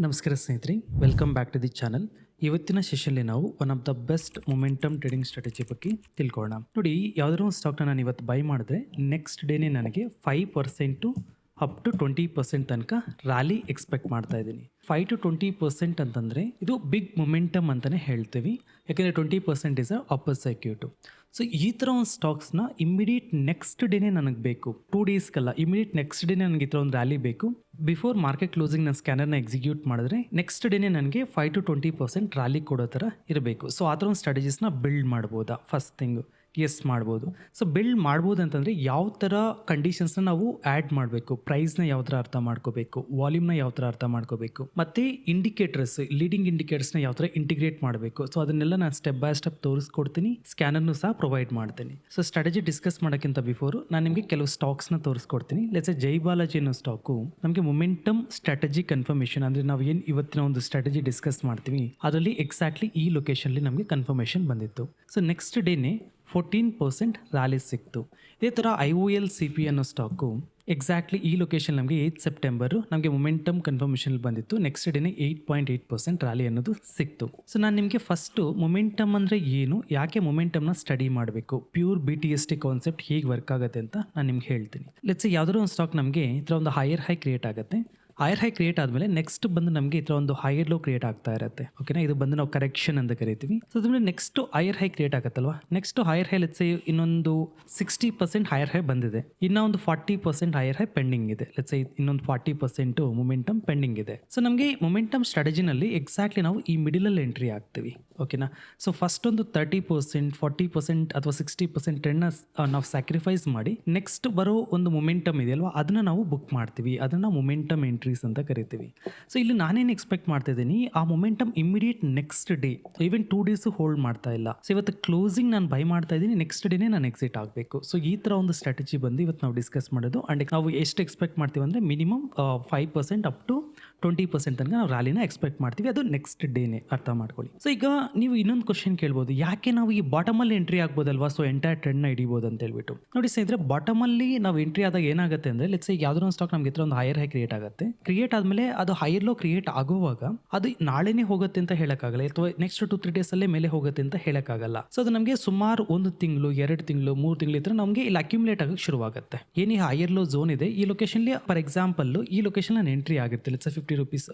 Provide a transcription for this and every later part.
ನಮಸ್ಕಾರ ಸ್ನೇಹಿತರೆ, welcome back to the channel. ಇವತ್ತಿನ ಸೆಷನ್ಲಿ ನಾವು one of the best momentum trading strategy ಬಗ್ಗೆ ತಿಳ್ಕೊಳ್ಳೋಣ. ನೋಡಿ, ಯಾವುದಾದ್ರು ಒಂದು ಸ್ಟಾಕ್ನ ನಾನು ಇವತ್ತು ಬೈ ಮಾಡಿದ್ರೆ ನೆಕ್ಸ್ಟ್ ಡೇನೇ ನನಗೆ 5% ಅಪ್ ಟು 20% ತನಕ ರ್ಯಾಲಿ ಎಕ್ಸ್ಪೆಕ್ಟ್ ಮಾಡ್ತಾ ಇದ್ದೀನಿ. 5 to 20% ಅಂತಂದರೆ ಇದು ಬಿಗ್ ಮೊಮೆಂಟಮ್ ಅಂತಲೇ ಹೇಳ್ತೀವಿ, ಯಾಕೆಂದರೆ 20% is a upper circuit. So ಈ ಥರ ಒಂದು ಸ್ಟಾಕ್ಸ್ನ ಇಮಿಡಿಯೇಟ್ ನೆಕ್ಸ್ಟ್ ಡೇನೇ ನನಗೆ ಬೇಕು, 2 ಡೇಸ್ಗಲ್ಲ, ಇಮಿಡಿಯೇಟ್ ನೆಕ್ಸ್ಟ್ ಡೇನೇ ನನಗೆ ಈ ಥರ ಒಂದು ರ್ಯಾಲಿ ಬೇಕು. ಬಿಫೋರ್ ಮಾರ್ಕೆಟ್ ಕ್ಲೋಸಿಂಗ್ ನಾನು ಸ್ಕ್ಯಾನರ್ನ ಎಕ್ಸಿಕ್ಯೂಟ್ ಮಾಡಿದ್ರೆ ನೆಕ್ಸ್ಟ್ ಡೇನೇ ನನಗೆ 5 to 20% ರ್ಯಾಲಿ ಕೊಡೋ ಥರ ಇರಬೇಕು. ಸೊ ಆ ಥರ ಒಂದು ಸ್ಟ್ರಾಟಜೀಸ್ನ ಬಿಲ್ಡ್ ಮಾಡ್ಬೋದಾ? ಫಸ್ಟ್ ಥಿಂಗು ಎಸ್ ಮಾಡ್ಬೋದು. ಸೊ ಬಿಲ್ಡ್ ಮಾಡ್ಬೋದು ಅಂತಂದರೆ ಯಾವ ಥರ ಕಂಡೀಷನ್ಸ್ನ ನಾವು ಆ್ಯಡ್ ಮಾಡಬೇಕು, ಪ್ರೈಸ್ನ ಯಾವ ಥರ ಅರ್ಥ ಮಾಡ್ಕೋಬೇಕು, ವಾಲ್ಯೂಮ್ನ ಯಾವ ಥರ ಅರ್ಥ ಮಾಡ್ಕೋಬೇಕು, ಮತ್ತು ಇಂಡಿಕೇಟರ್ಸ್, ಲೀಡಿಂಗ್ ಇಂಡಿಕೇಟರ್ಸ್ನ ಯಾವ ಥರ ಇಂಟಿಗ್ರೇಟ್ ಮಾಡಬೇಕು. ಸೊ ಅದನ್ನೆಲ್ಲ ನಾನು ಸ್ಟೆಪ್ ಬೈ ಸ್ಟೆಪ್ ತೋರಿಸ್ಕೊಡ್ತೀನಿ, ಸ್ಕ್ಯಾನರ್ನು ಸಹ ಪ್ರೊವೈಡ್ ಮಾಡ್ತೀನಿ. ಸೊ ಸ್ಟ್ರಾಟಜಿ ಡಿಸ್ಕಸ್ ಮಾಡೋಕ್ಕಿಂತ ಬಿಫೋರು ನಾನು ನಿಮಗೆ ಕೆಲವು ಸ್ಟಾಕ್ಸ್ನ ತೋರಿಸ್ಕೊಡ್ತೀನಿ. ಲೆಟ್ಸ್ ಜೈ ಬಾಲಾಜಿ ಅನ್ನೋ ಸ್ಟಾಕು ನಮಗೆ ಮೊಮೆಂಟಮ್ ಸ್ಟ್ರಾಟಜಿ ಕನ್ಫರ್ಮೇಷನ್, ಅಂದರೆ ನಾವು ಏನು ಇವತ್ತಿನ ಒಂದು ಸ್ಟ್ರಾಟಜಿ ಡಿಸ್ಕಸ್ ಮಾಡ್ತೀವಿ ಅದರಲ್ಲಿ ಎಕ್ಸಾಕ್ಟ್ಲಿ ಈ ಲೊಕೇಶನ್ಲಿ ನಮಗೆ ಕನ್ಫರ್ಮೇಷನ್ ಬಂದಿತ್ತು. ಸೊ ನೆಕ್ಸ್ಟ್ ಡೇನೇ 14% ರ್ಯಾಲಿ ಸಿಕ್ತು. ಇದೇ ಥರ IOL CP ಅನ್ನೋ ಸ್ಟಾಕು ಎಕ್ಸಾಕ್ಟ್ಲಿ ಈ ಲೊಕೇಶನ್ ನಮಗೆ 8 ಸೆಪ್ಟೆಂಬರು ನಮಗೆ ಮೊಮೆಂಟಮ್ ಕನ್ಫರ್ಮೇಷನ್ ಬಂದಿತ್ತು. ನೆಕ್ಸ್ಟ್ ಡೇನೇ 8.8% ರ್ಯಾಲಿ ಅನ್ನೋದು ಸಿಕ್ತು. ಸೊ ನಾನು ನಿಮಗೆ ಫಸ್ಟು ಮೊಮೆಂಟಮ್ ಅಂದರೆ ಏನು, ಯಾಕೆ ಮೊಮೆಂಟಮ್ನ ಸ್ಟಡಿ ಮಾಡಬೇಕು, ಪ್ಯೂರ್ BTST ಕಾನ್ಸೆಪ್ಟ್ ಹೇಗೆ ವರ್ಕ್ ಆಗುತ್ತೆ ಅಂತ ನಾನು ನಿಮ್ಗೆ ಹೇಳ್ತೀನಿ. ಲೆಟ್ಸ್ ಯಾವ್ದಾದ್ರು ಒಂದು ಸ್ಟಾಕ್ ನಮಗೆ ಈ ಥರ ಒಂದು ಹೈಯರ್ ಹೈ ಕ್ರಿಯೇಟ್ ಆಗುತ್ತೆ. ಹೈಯರ್ ಹೈ ಕ್ರಿಯೇಟ್ ಆದಮೇಲೆ ನೆಕ್ಸ್ಟ್ ಬಂದು ನಮಗೆ ಈ ಥರ ಒಂದು ಹೈಯರ್ ಲೋ ಕ್ರಿಯೇಟ್ ಆಗ್ತಾ ಇರುತ್ತೆ. ಓಕೆನಾ, ಇದು ಬಂದು ನಾವು ಕರೆಕ್ಷನ್ ಅಂತ ಕರಿತೀವಿ. ಸೊ ಅದಾದ್ಮೇಲೆ ನೆಕ್ಸ್ಟ್ ಹೈಯರ್ ಹೈ ಕ್ರಿಯೇಟ್ ಆಗುತ್ತಲ್ವಾ, ನೆಕ್ಸ್ಟ್ ಹೈಯರ್ ಹೈ ಲೆಟ್ಸ್ ಇನ್ನೊಂದು 60% ಹೈಯರ್ ಹೈ ಬಂದಿದೆ, ಇನ್ನೂ ಒಂದು 40% ಹೈಯರ್ ಹೈ ಪೆಂಡಿಂಗ್ ಇದೆ. ಲೆಟ್ಸ್ ಇನ್ನೊಂದು 40% ಮೊಮೆಂಟಮ್ ಪೆಂಡಿಂಗ್ ಇದೆ. ಸೊ ನಮಗೆ ಮೊಮೆಂಟಮ್ ಸ್ಟ್ರಾಟಜಿನಲ್ಲಿ ಎಕ್ಸಾಕ್ಟ್ಲಿ ನಾವು ಈ ಮಿಡಲಲ್ಲಿ ಎಂಟ್ರಿ ಆಗ್ತೀವಿ. ಓಕೆನಾ, ಸೊ ಫಸ್ಟ್ ಒಂದು 30%, 40% ಅಥವಾ 60% ಟ್ರೆಂಡ್ನ ನಾವು ಸ್ಯಾಕ್ರಿಫೈಸ್ ಮಾಡಿ ನೆಕ್ಸ್ಟ್ ಬರೋ ಒಂದು ಮೊಮೆಂಟಮ್ ಇದೆಯಲ್ವಾ ಅದನ್ನು ನಾವು ಬುಕ್ ಮಾಡ್ತೀವಿ. ಅದನ್ನು ಮೊಮೆಂಟಮ್ ಎಂಟ್ರೀಸ್ ಅಂತ ಕರಿತೀವಿ. ಸೊ ಇಲ್ಲಿ ನಾನೇನು ಎಕ್ಸ್ಪೆಕ್ಟ್ ಮಾಡ್ತಿದ್ದೀನಿ, ಆ momentum immediate next day, even 2 days hold ಮಾಡ್ತಾ ಇಲ್ಲ. ಸೊ ಇವತ್ತು ಕ್ಲೋಸಿಂಗ್ ನಾನು ಬೈ ಮಾಡ್ತಾ ಇದ್ದೀನಿ, ನೆಕ್ಸ್ಟ್ ಡೇನೇ ನಾನು ಎಕ್ಸಿಟ್ ಆಗಬೇಕು. ಸೊ ಈ ಥರ ಒಂದು ಸ್ಟ್ರಾಟಜಿ ಬಂದು ಇವತ್ತು ನಾವು ಡಿಸ್ಕಸ್ ಮಾಡೋದು. ಆ್ಯಂಡ್ ನಾವು ಎಷ್ಟು ಎಕ್ಸ್ಪೆಕ್ಟ್ ಮಾಡ್ತೀವಿ ಅಂದರೆ ಮಿನಿಮಮ್ 5% ಅಪ್ ಟು 20% ತನಕ ನಾವು ರ್ಯಾಲಿನ ಎಕ್ಸ್ಪೆಕ್ಟ್ ಮಾಡ್ತೀವಿ. ಅದು ನೆಕ್ಸ್ಟ್ ಡೇನೇ, ಅರ್ಥ ಮಾಡ್ಕೊಳ್ಳಿ. ಸೊ ಈಗ ನೀವು ಇನ್ನೊಂದು ಕ್ವಶನ್ ಕೇಳ್ಬೋದು, ಯಾಕೆ ನಾವು ಈ ಬಾಟಮಲ್ಲಿ ಎಂಟ್ರಿ ಆಗ್ಬೋದಲ್ವಾ, ಸೊ ಎಂಟೈರ್ ಟ್ರೆಂಡ್ನ ಹಿಡಿಬೋದು ಅಂತ ಹೇಳ್ಬಿಟ್ಟು. ನೋಡಿ ಸ್ನೇಹಿತರೆ, ಬಾಟಮಲ್ಲಿ ನಾವು ಎಂಟ್ರಿ ಆದಾಗ ಏನಾಗುತ್ತೆ ಅಂದರೆ, ಲೆಟ್ಸ್ ಯಾವುದೋ ಒಂದು ಸ್ಟಾಕ್ ನಮಗೆ ಹತ್ರ ಒಂದು ಹೈಯರ್ ಹೈ ಕ್ರಿಯೇಟ್ ಆಗುತ್ತೆ. ಕ್ರಿಯೇಟ್ ಆದಮೇಲೆ ಅದು ಹೈಯರ್ ಲೋ ಕ್ರಿಯೇಟ್ ಆಗುವಾಗ ಅದು ನಾಳೆನೇ ಹೋಗುತ್ತೆ ಅಂತ ಹೇಳೋಕ್ಕಾಗಲ್ಲ, ಅಥವಾ ನೆಕ್ಸ್ಟ್ 2-3 ಡೇಸಲ್ಲೇ ಮೇಲೆ ಹೋಗುತ್ತೆ ಅಂತ ಹೇಳೋಕ್ಕಾಗಲ್ಲ. ಸೊ ಅದು ನಮಗೆ ಸುಮಾರು 1 ತಿಂಗಳು, 2 ತಿಂಗಳು, 3 ತಿಂಗಳು ಈ ಥರ ನಮಗೆ ಇಲ್ಲಿ ಅಕ್ಯುಮುಲೇಟ್ ಆಗೋಕ್ಕೆ ಶುರುವಾಗುತ್ತೆ. ಏನೇ ಹೈಯರ್ ಲೋ ಝೋನ್ ಇದೆ ಈ ಲೊಕೇಶನ್ಲಿ, ಫಾರ್ ಎಕ್ಸಾಂಪಲ್ ಈ ಲೊಕೇಶನ್ ನಾನು ಎಂಟ್ರಿ ಆಗುತ್ತೆ, ಲೆಟ್ಸ್ 50 ರೂಪೀಸ್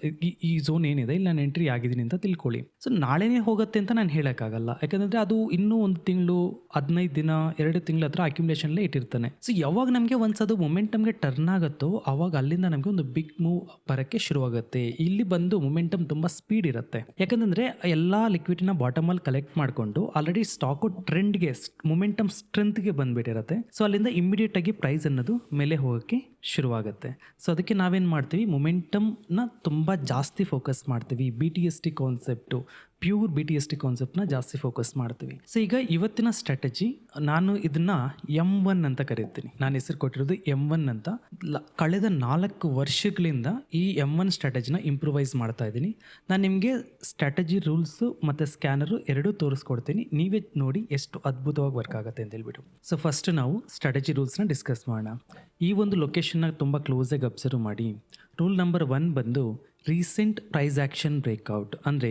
ಈ ಝೋನ್ ಏನಿದೆ ಇಲ್ಲಿ ನಾನು ಎಂಟ್ರಿ ಆಗಿದ್ದೀನಿ ಅಂತ ತಿಳ್ಕೊಳ್ಳಿ. ಸೊ ನಾಳೆನೇ ಹೋಗುತ್ತೆ ಅಂತ ನಾನು ಹೇಳೋಕ್ಕಾಗಲ್ಲ, ಯಾಕಂದರೆ ಅದು ಇನ್ನೂ 1 ತಿಂಗಳು, 15 ದಿನ, 2 ತಿಂಗಳ ಹತ್ರ ಅಕ್ಯುಮುಲೇಷನ್ಲೇ ಇಟ್ಟಿರ್ತಾನೆ. ಸೊ ಯಾವಾಗ ನಮಗೆ ಒಂದ್ಸದು ಮೊಮೆಂಟಮ್ಗೆ ಟರ್ನ್ ಆಗುತ್ತೋ ಅವಾಗ ಅಲ್ಲಿಂದ ನಮಗೆ ಒಂದು ಬಿಗ್ ಮೂವ್ ಬರೋಕ್ಕೆ ಶುರುವಾಗುತ್ತೆ. ಇಲ್ಲಿ ಬಂದು ಮೊಮೆಂಟಮ್ ತುಂಬ ಸ್ಪೀಡ್ ಇರುತ್ತೆ, ಯಾಕಂದರೆ ಎಲ್ಲ ಲಿಕ್ವಿಡಿನ ಬಾಟಮಲ್ಲಿ ಕಲೆಕ್ಟ್ ಮಾಡಿಕೊಂಡು ಆಲ್ರೆಡಿ ಸ್ಟಾಕು ಟ್ರೆಂಡ್ಗೆ, ಮೊಮೆಂಟಮ್ ಸ್ಟ್ರೆಂತ್ಗೆ ಬಂದುಬಿಟ್ಟಿರುತ್ತೆ. ಸೊ ಅಲ್ಲಿಂದ ಇಮಿಡಿಯೇಟ್ ಆಗಿ ಪ್ರೈಸ್ ಅನ್ನೋದು ಮೇಲೆ ಹೋಗೋಕ್ಕೆ ಶುರುವಾಗುತ್ತೆ. ಸೊ ಅದಕ್ಕೆ ನಾವೇನು ಮಾಡ್ತೀವಿ, ಮೊಮೆಂಟಮ್ನ ತುಂಬ ಜಾಸ್ತಿ ಫೋಕಸ್ ಮಾಡ್ತೀವಿ. BTST ಕಾನ್ಸೆಪ್ಟು, ಪ್ಯೂರ್ BTST ಕಾನ್ಸೆಪ್ಟ್ನ ಜಾಸ್ತಿ ಫೋಕಸ್ ಮಾಡ್ತೀವಿ. ಸೊ ಈಗ ಇವತ್ತಿನ ಸ್ಟ್ರಾಟಜಿ ನಾನು ಇದನ್ನು M1 ಅಂತ ಕರಿತೀನಿ. ನಾನು ಹೆಸರು ಕೊಟ್ಟಿರೋದು M1 ಅಂತ. ಕಳೆದ 4 ವರ್ಷಗಳಿಂದ ಈ M1 ಸ್ಟ್ರಾಟಜಿನ ಇಂಪ್ರೂವೈಸ್ ಮಾಡ್ತಾ ಇದ್ದೀನಿ. ನಾನು ನಿಮಗೆ ಸ್ಟ್ರಾಟಜಿ ರೂಲ್ಸು ಮತ್ತು ಸ್ಕ್ಯಾನರು ಎರಡೂ ತೋರಿಸ್ಕೊಡ್ತೀನಿ, ನೀವೇ ನೋಡಿ ಎಷ್ಟು ಅದ್ಭುತವಾಗಿ ವರ್ಕ್ ಆಗುತ್ತೆ ಅಂತ ಹೇಳ್ಬಿಟ್ಟು. ಸೊ ಫಸ್ಟ್ ನಾವು ಸ್ಟ್ರಾಟಜಿ ರೂಲ್ಸ್ನ ಡಿಸ್ಕಸ್ ಮಾಡೋಣ. ಈ ಒಂದು ಲೊಕೇಶನ್ನ ತುಂಬ ಕ್ಲೋಸಾಗಿ ಅಬ್ಸರ್ವ್ ಮಾಡಿ. ರೂಲ್ ನಂಬರ್ 1 ಬಂದು ರೀಸೆಂಟ್ ಪ್ರೈಸ್ ಆ್ಯಕ್ಷನ್ ಬ್ರೇಕ್ಔಟ್. ಅಂದರೆ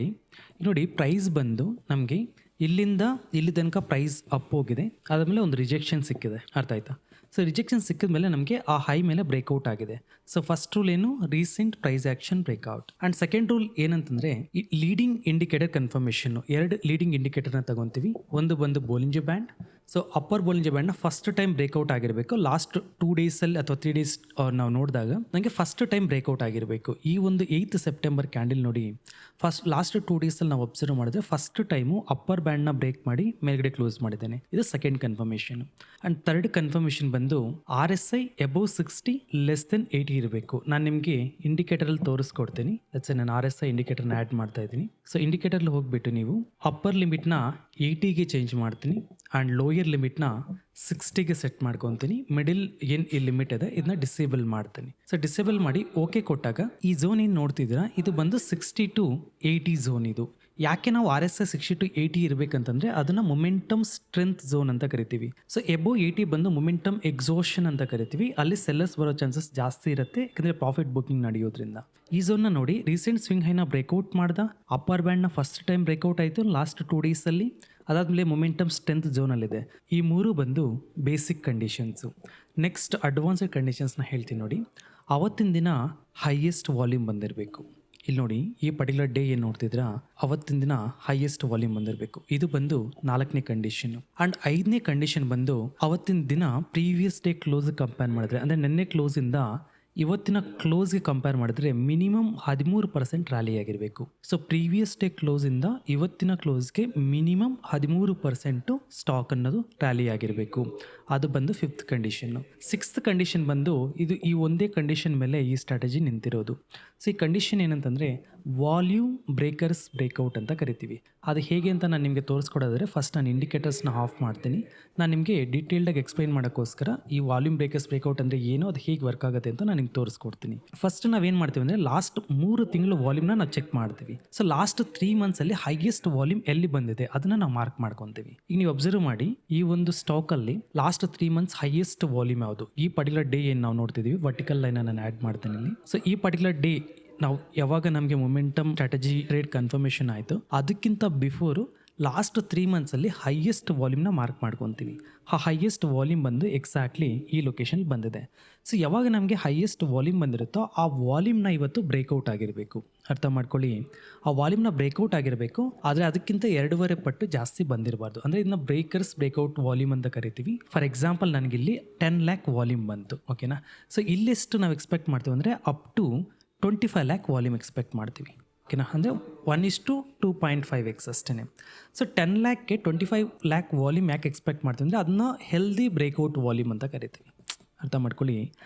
ನೋಡಿ, ಪ್ರೈಸ್ ಬಂದು ನಮಗೆ ಇಲ್ಲಿಂದ ಇಲ್ಲಿ ತನಕ ಪ್ರೈಸ್ ಅಪ್ ಹೋಗಿದೆ, ಅದಾದಮೇಲೆ ಒಂದು ರಿಜೆಕ್ಷನ್ ಸಿಕ್ಕಿದೆ, ಅರ್ಥ ಆಯ್ತಾ. ಸೊ ರಿಜೆಕ್ಷನ್ ಸಿಕ್ಕಿದ ಮೇಲೆ ನಮಗೆ ಆ ಹೈ ಮೇಲೆ ಬ್ರೇಕ್ಔಟ್ ಆಗಿದೆ. ಸೊ ಫಸ್ಟ್ ರೂಲ್ ಏನು, recent price action breakout. And second rule ಏನಂತಂದರೆ, ಈ ಲೀಡಿಂಗ್ ಇಂಡಿಕೇಟರ್ ಕನ್ಫರ್ಮೇಷನ್ನು. 2 ಲೀಡಿಂಗ್ ಇಂಡಿಕೇಟರ್ನ ತಗೊತೀವಿ. ಒಂದು ಬಂದು Bollinger band. So upper Bollinger ಬ್ಯಾಂಡ್ನ ಫಸ್ಟ್ ಟೈಮ್ ಬ್ರೇಕ್ಔಟ್ ಆಗಿರಬೇಕು. ಲಾಸ್ಟ್ 2 ಡೇಸಲ್ಲಿ ಅಥವಾ 3 ಡೇಸ್ ನಾವು ನೋಡಿದಾಗ ನನಗೆ ಫಸ್ಟ್ ಟೈಮ್ ಬ್ರೇಕ್ಔಟ್ ಆಗಿರಬೇಕು. ಈ ಒಂದು 8 ಸೆಪ್ಟೆಂಬರ್ ಕ್ಯಾಂಡಲ್ ನೋಡಿ, ಲಾಸ್ಟ್ 2 ಡೇಸಲ್ಲಿ ನಾವು ಅಬ್ಸರ್ವ್ ಮಾಡಿದ್ರೆ ಫಸ್ಟ್ ಟೈಮು ಅಪ್ಪರ್ ಬ್ಯಾಂಡ್ನ ಬ್ರೇಕ್ ಮಾಡಿ ಮೇಲ್ಗಡೆ ಕ್ಲೋಸ್ ಮಾಡಿದ್ದೇನೆ. ಇದು second confirmation. And third confirmation ಬಂದು RSI ಎಬೋವ್ 60 ಲೆಸ್ ದೆನ್ 80 ಇರಬೇಕು. ನಾನು ನಿಮಗೆ ಇಂಡಿಕೇಟರಲ್ಲಿ ತೋರಿಸ್ಕೊಡ್ತೀನಿ. ಲೆಟ್ಸ್ ನಾನು RSI ಇಂಡಿಕೇಟರ್ನ ಆ್ಯಡ್ ಮಾಡ್ತಾ ಇದ್ದೀನಿ. ಸೊ ಇಂಡಿಕೇಟರ್ಲಿ ಹೋಗಿಬಿಟ್ಟು ನೀವು ಅಪ್ಪರ್ ಲಿಮಿಟ್ನ 80ಗೆ ಚೇಂಜ್ ಮಾಡ್ತೀನಿ ಆ್ಯಂಡ್ ಲೋಯರ್ ಲಿಮಿಟ್ನ 60ಗೆ ಸೆಟ್ ಮಾಡ್ಕೊತೀನಿ. ಮಿಡಿಲ್ ಏನು ಈ ಲಿಮಿಟ್ ಇದೆ ಇದನ್ನ ಡಿಸೇಬಲ್ ಮಾಡ್ತೀನಿ. ಸೊ ಡಿಸೇಬಲ್ ಮಾಡಿ ಓಕೆ ಕೊಟ್ಟಾಗ ಈ ಝೋನ್ ಏನು ನೋಡ್ತಿದ್ದೀರಾ ಇದು ಬಂದು 60 to 80 ಝೋನ್. ಇದು ಯಾಕೆ ನಾವು ಆರ್ ಎಸ್ ಐ 60 to 80 ಇರಬೇಕಂತಂದರೆ ಅದನ್ನು ಮೊಮೆಂಟಮ್ ಸ್ಟ್ರೆಂತ್ ಝೋನ್ ಅಂತ ಕರಿತೀವಿ. ಸೊ ಎಬೋ 80 ಬಂದು ಮೊಮೆಂಟಮ್ ಎಕ್ಸೋಷನ್ ಅಂತ ಕರಿತೀವಿ. ಅಲ್ಲಿ ಸೆಲ್ಲರ್ಸ್ ಬರೋ ಚಾನ್ಸಸ್ ಜಾಸ್ತಿ ಇರುತ್ತೆ, ಯಾಕಂದರೆ ಪ್ರಾಫಿಟ್ ಬುಕಿಂಗ್ ನಡೆಯೋದ್ರಿಂದ. ಈ ಝೋನ್ನ ನೋಡಿ ರೀಸೆಂಟ್ ಸ್ವಿಂಗ್ ಹೈನ ಬ್ರೇಕ್ಔಟ್ ಮಾಡ್ದ, ಅಪ್ಪರ್ ಬ್ಯಾಂಡ್ನ ಫಸ್ಟ್ ಟೈಮ್ ಬ್ರೇಕ್ಔಟ್ ಆಯಿತು ಲಾಸ್ಟ್ 2 ಡೇಸಲ್ಲಿ. ಅದಾದಮೇಲೆ ಮೊಮೆಂಟಮ್ ಸ್ಟ್ರೆಂತ್ ಝೋನಲ್ಲಿದೆ. ಈ ಮೂರು ಬಂದು ಬೇಸಿಕ್ ಕಂಡೀಷನ್ಸು. ನೆಕ್ಸ್ಟ್ ಅಡ್ವಾನ್ಸ್ಡ್ ಕಂಡೀಷನ್ಸ್ನ ಹೇಳ್ತೀನಿ ನೋಡಿ. ಅವತ್ತಿನ ದಿನ ಹೈಯೆಸ್ಟ್ ವಾಲ್ಯೂಮ್ ಬಂದಿರಬೇಕು. ಇಲ್ಲಿ ನೋಡಿ ಈ ಪರ್ಟಿಕ್ಯುಲರ್ ಡೇ ಏನು ನೋಡ್ತಿದ್ರಾ, ಅವತ್ತಿನ ದಿನ ಹೈಯೆಸ್ಟ್ ವಾಲ್ಯೂಮ್ ಬಂದಿರಬೇಕು. ಇದು ಬಂದು 4ನೇ ಕಂಡೀಷನ್. ಆ್ಯಂಡ್ 5ನೇ ಕಂಡೀಷನ್ ಬಂದು ಅವತ್ತಿನ ದಿನ ಪ್ರೀವಿಯಸ್ ಡೇ ಕ್ಲೋಸ್ ಕಂಪೇರ್ ಮಾಡಿದ್ರೆ, ಅಂದರೆ ನಿನ್ನೆ ಕ್ಲೋಸಿಂದ ಇವತ್ತಿನ ಕ್ಲೋಸ್ಗೆ ಕಂಪೇರ್ ಮಾಡಿದ್ರೆ ಮಿನಿಮಮ್ 13% ರ್ಯಾಲಿ ಆಗಿರಬೇಕು. ಸೊ ಪ್ರೀವಿಯಸ್ ಡೇ ಕ್ಲೋಸಿಂದ ಇವತ್ತಿನ ಕ್ಲೋಸ್ಗೆ ಮಿನಿಮಮ್ 13% ಸ್ಟಾಕ್ ಅನ್ನೋದು ರ್ಯಾಲಿ ಆಗಿರಬೇಕು. ಅದು ಬಂದು 5th ಕಂಡೀಷನ್ನು. 6th ಕಂಡೀಷನ್ ಬಂದು ಇದು ಈ ಒಂದೇ ಕಂಡೀಷನ್ ಮೇಲೆ ಈ ಸ್ಟ್ರಾಟಜಿ ನಿಂತಿರೋದು. ಸೊ ಈ ಕಂಡೀಷನ್ ಏನಂತಂದರೆ ವಾಲ್ಯೂಮ್ ಬ್ರೇಕರ್ಸ್ ಬ್ರೇಕ್ಔಟ್ ಅಂತ ಕರಿತೀವಿ. ಅದು ಹೇಗೆ ಅಂತ ನಾನು ನಿಮಗೆ ತೋರಿಸ್ಕೊಡೋದ್ರೆ ಫಸ್ಟ್ ನಾನು ಇಂಡಿಕೇಟರ್ಸ್ನ ಆಫ್ ಮಾಡ್ತೀನಿ. ನಾನು ನಿಮಗೆ ಡೀಟೇಲ್ಡಾಗಿ ಎಕ್ಸ್ಪ್ಲೈನ್ ಮಾಡೋಕ್ಕೋಸ್ಕರ ಈ ವಾಲ್ಯೂಮ್ ಬ್ರೇಕರ್ಸ್ ಬ್ರೇಕ್ಔಟ್ ಅಂದರೆ ಏನೋ ಅದು ಹೇಗೆ ವರ್ಕ್ ಆಗುತ್ತೆ ಅಂತ ನಾನು ನಿಮ್ಗೆ ತೋರಿಸ್ಕೊಡ್ತೀನಿ. ಫಸ್ಟ್ ನಾವೇನು ಮಾಡ್ತೀವಿ ಅಂದರೆ ಲಾಸ್ಟ್ 3 ತಿಂಗಳು ವಾಲ್ಯೂಮ್ನ ನಾವು ಚೆಕ್ ಮಾಡ್ತೀವಿ. ಸೊ ಲಾಸ್ಟ್ 3 ಮಂತ್ಸಲ್ಲಿ ಹೈಯೆಸ್ಟ್ ವಾಲ್ಯೂಮ್ ಎಲ್ಲಿ ಬಂದಿದೆ ಅದನ್ನು ನಾವು ಮಾರ್ಕ್ ಮಾಡ್ಕೊತೀವಿ. ಈಗ ನೀವು ಅಬ್ಸರ್ವ್ ಮಾಡಿ, ಈ ಒಂದು ಸ್ಟಾಕಲ್ಲಿ ಲಾಸ್ಟ್ 3 ಮಂತ್ಸ್ ಹೈಯೆಸ್ಟ್ ವಾಲ್ಯೂಮ್ ಯಾವುದು, ಈ ಪರ್ಟಿಕ್ಯುಲರ್ ಡೇ ಏನು ನಾವು ನೋಡ್ತಿದ್ದೀವಿ, ವರ್ಟಿಕಲ್ ಲೈನ್ ನಾನು ಆ್ಯಡ್ ಮಾಡ್ತೀನಿ ಇಲ್ಲಿ. ಸೊ ಈ ಪರ್ಟಿಕ್ಯುಲರ್ ಡೇ ನಾವು ಯಾವಾಗ ನಮಗೆ ಮೊಮೆಂಟಮ್ ಸ್ಟ್ರಾಟಜಿ ಟ್ರೇಡ್ ಕನ್ಫರ್ಮೇಷನ್ ಆಯಿತು ಅದಕ್ಕಿಂತ ಬಿಫೋರು ಲಾಸ್ಟ್ 3 ಮಂತ್ಸಲ್ಲಿ ಹೈಯೆಸ್ಟ್ ವಾಲ್ಯೂಮ್ನ ಮಾರ್ಕ್ ಮಾಡ್ಕೊತೀವಿ. ಆ ಹೈಯೆಸ್ಟ್ ವಾಲ್ಯೂಮ್ ಬಂದು ಎಕ್ಸಾಕ್ಟ್ಲಿ ಈ ಲೊಕೇಶನ್ ಬಂದಿದೆ. ಸೊ ಯಾವಾಗ ನಮಗೆ ಹೈಯೆಸ್ಟ್ ವಾಲ್ಯೂಮ್ ಬಂದಿರುತ್ತೋ ಆ ವಾಲ್ಯೂಮ್ನ ಇವತ್ತು ಬ್ರೇಕ್ಔಟ್ ಆಗಿರಬೇಕು. ಅರ್ಥ ಮಾಡ್ಕೊಳ್ಳಿ, ಆ ವಾಲ್ಯೂಮ್ನ ಬ್ರೇಕ್ಔಟ್ ಆಗಿರಬೇಕು, ಆದರೆ ಅದಕ್ಕಿಂತ 2.5 ಪಟ್ಟು ಜಾಸ್ತಿ ಬಂದಿರಬಾರ್ದು. ಅಂದರೆ ಇದನ್ನ ಬ್ರೇಕರ್ಸ್ ಬ್ರೇಕ್ಔಟ್ ವಾಲ್ಯೂಮ್ ಅಂತ ಕರಿತೀವಿ. ಫಾರ್ ಎಕ್ಸಾಂಪಲ್ ನನಗಿಲ್ಲಿ 10 lakh ವಾಲ್ಯೂಮ್ ಬಂತು, ಓಕೆನಾ. ಸೊ ಇಲ್ಲೆಷ್ಟು ನಾವು ಎಕ್ಸ್ಪೆಕ್ಟ್ ಮಾಡ್ತೀವಿ ಅಂದರೆ up to 25 lakh volume expect ಮಾಡ್ತೀವಿ, ಓಕೆನಾ. ಅಂದರೆ 1:2.5x ಅಷ್ಟೇ. ಸೊ 10 lakhಗೆ 25 lakh ವಾಲ್ಯೂಮ್ ಯಾಕೆ ಎಕ್ಸ್ಪೆಕ್ಟ್ ಮಾಡ್ತೀವಿ ಅಂದರೆ ಅದನ್ನ ಹೆಲ್ದಿ ಬ್ರೇಕ್ಔಟ್ ವಾಲ್ಯೂಮ್ ಅಂತ ಕರಿತೀವಿ. ಅರ್ಥ ಮಾಡ್ಕೊಳ್ಳಿ,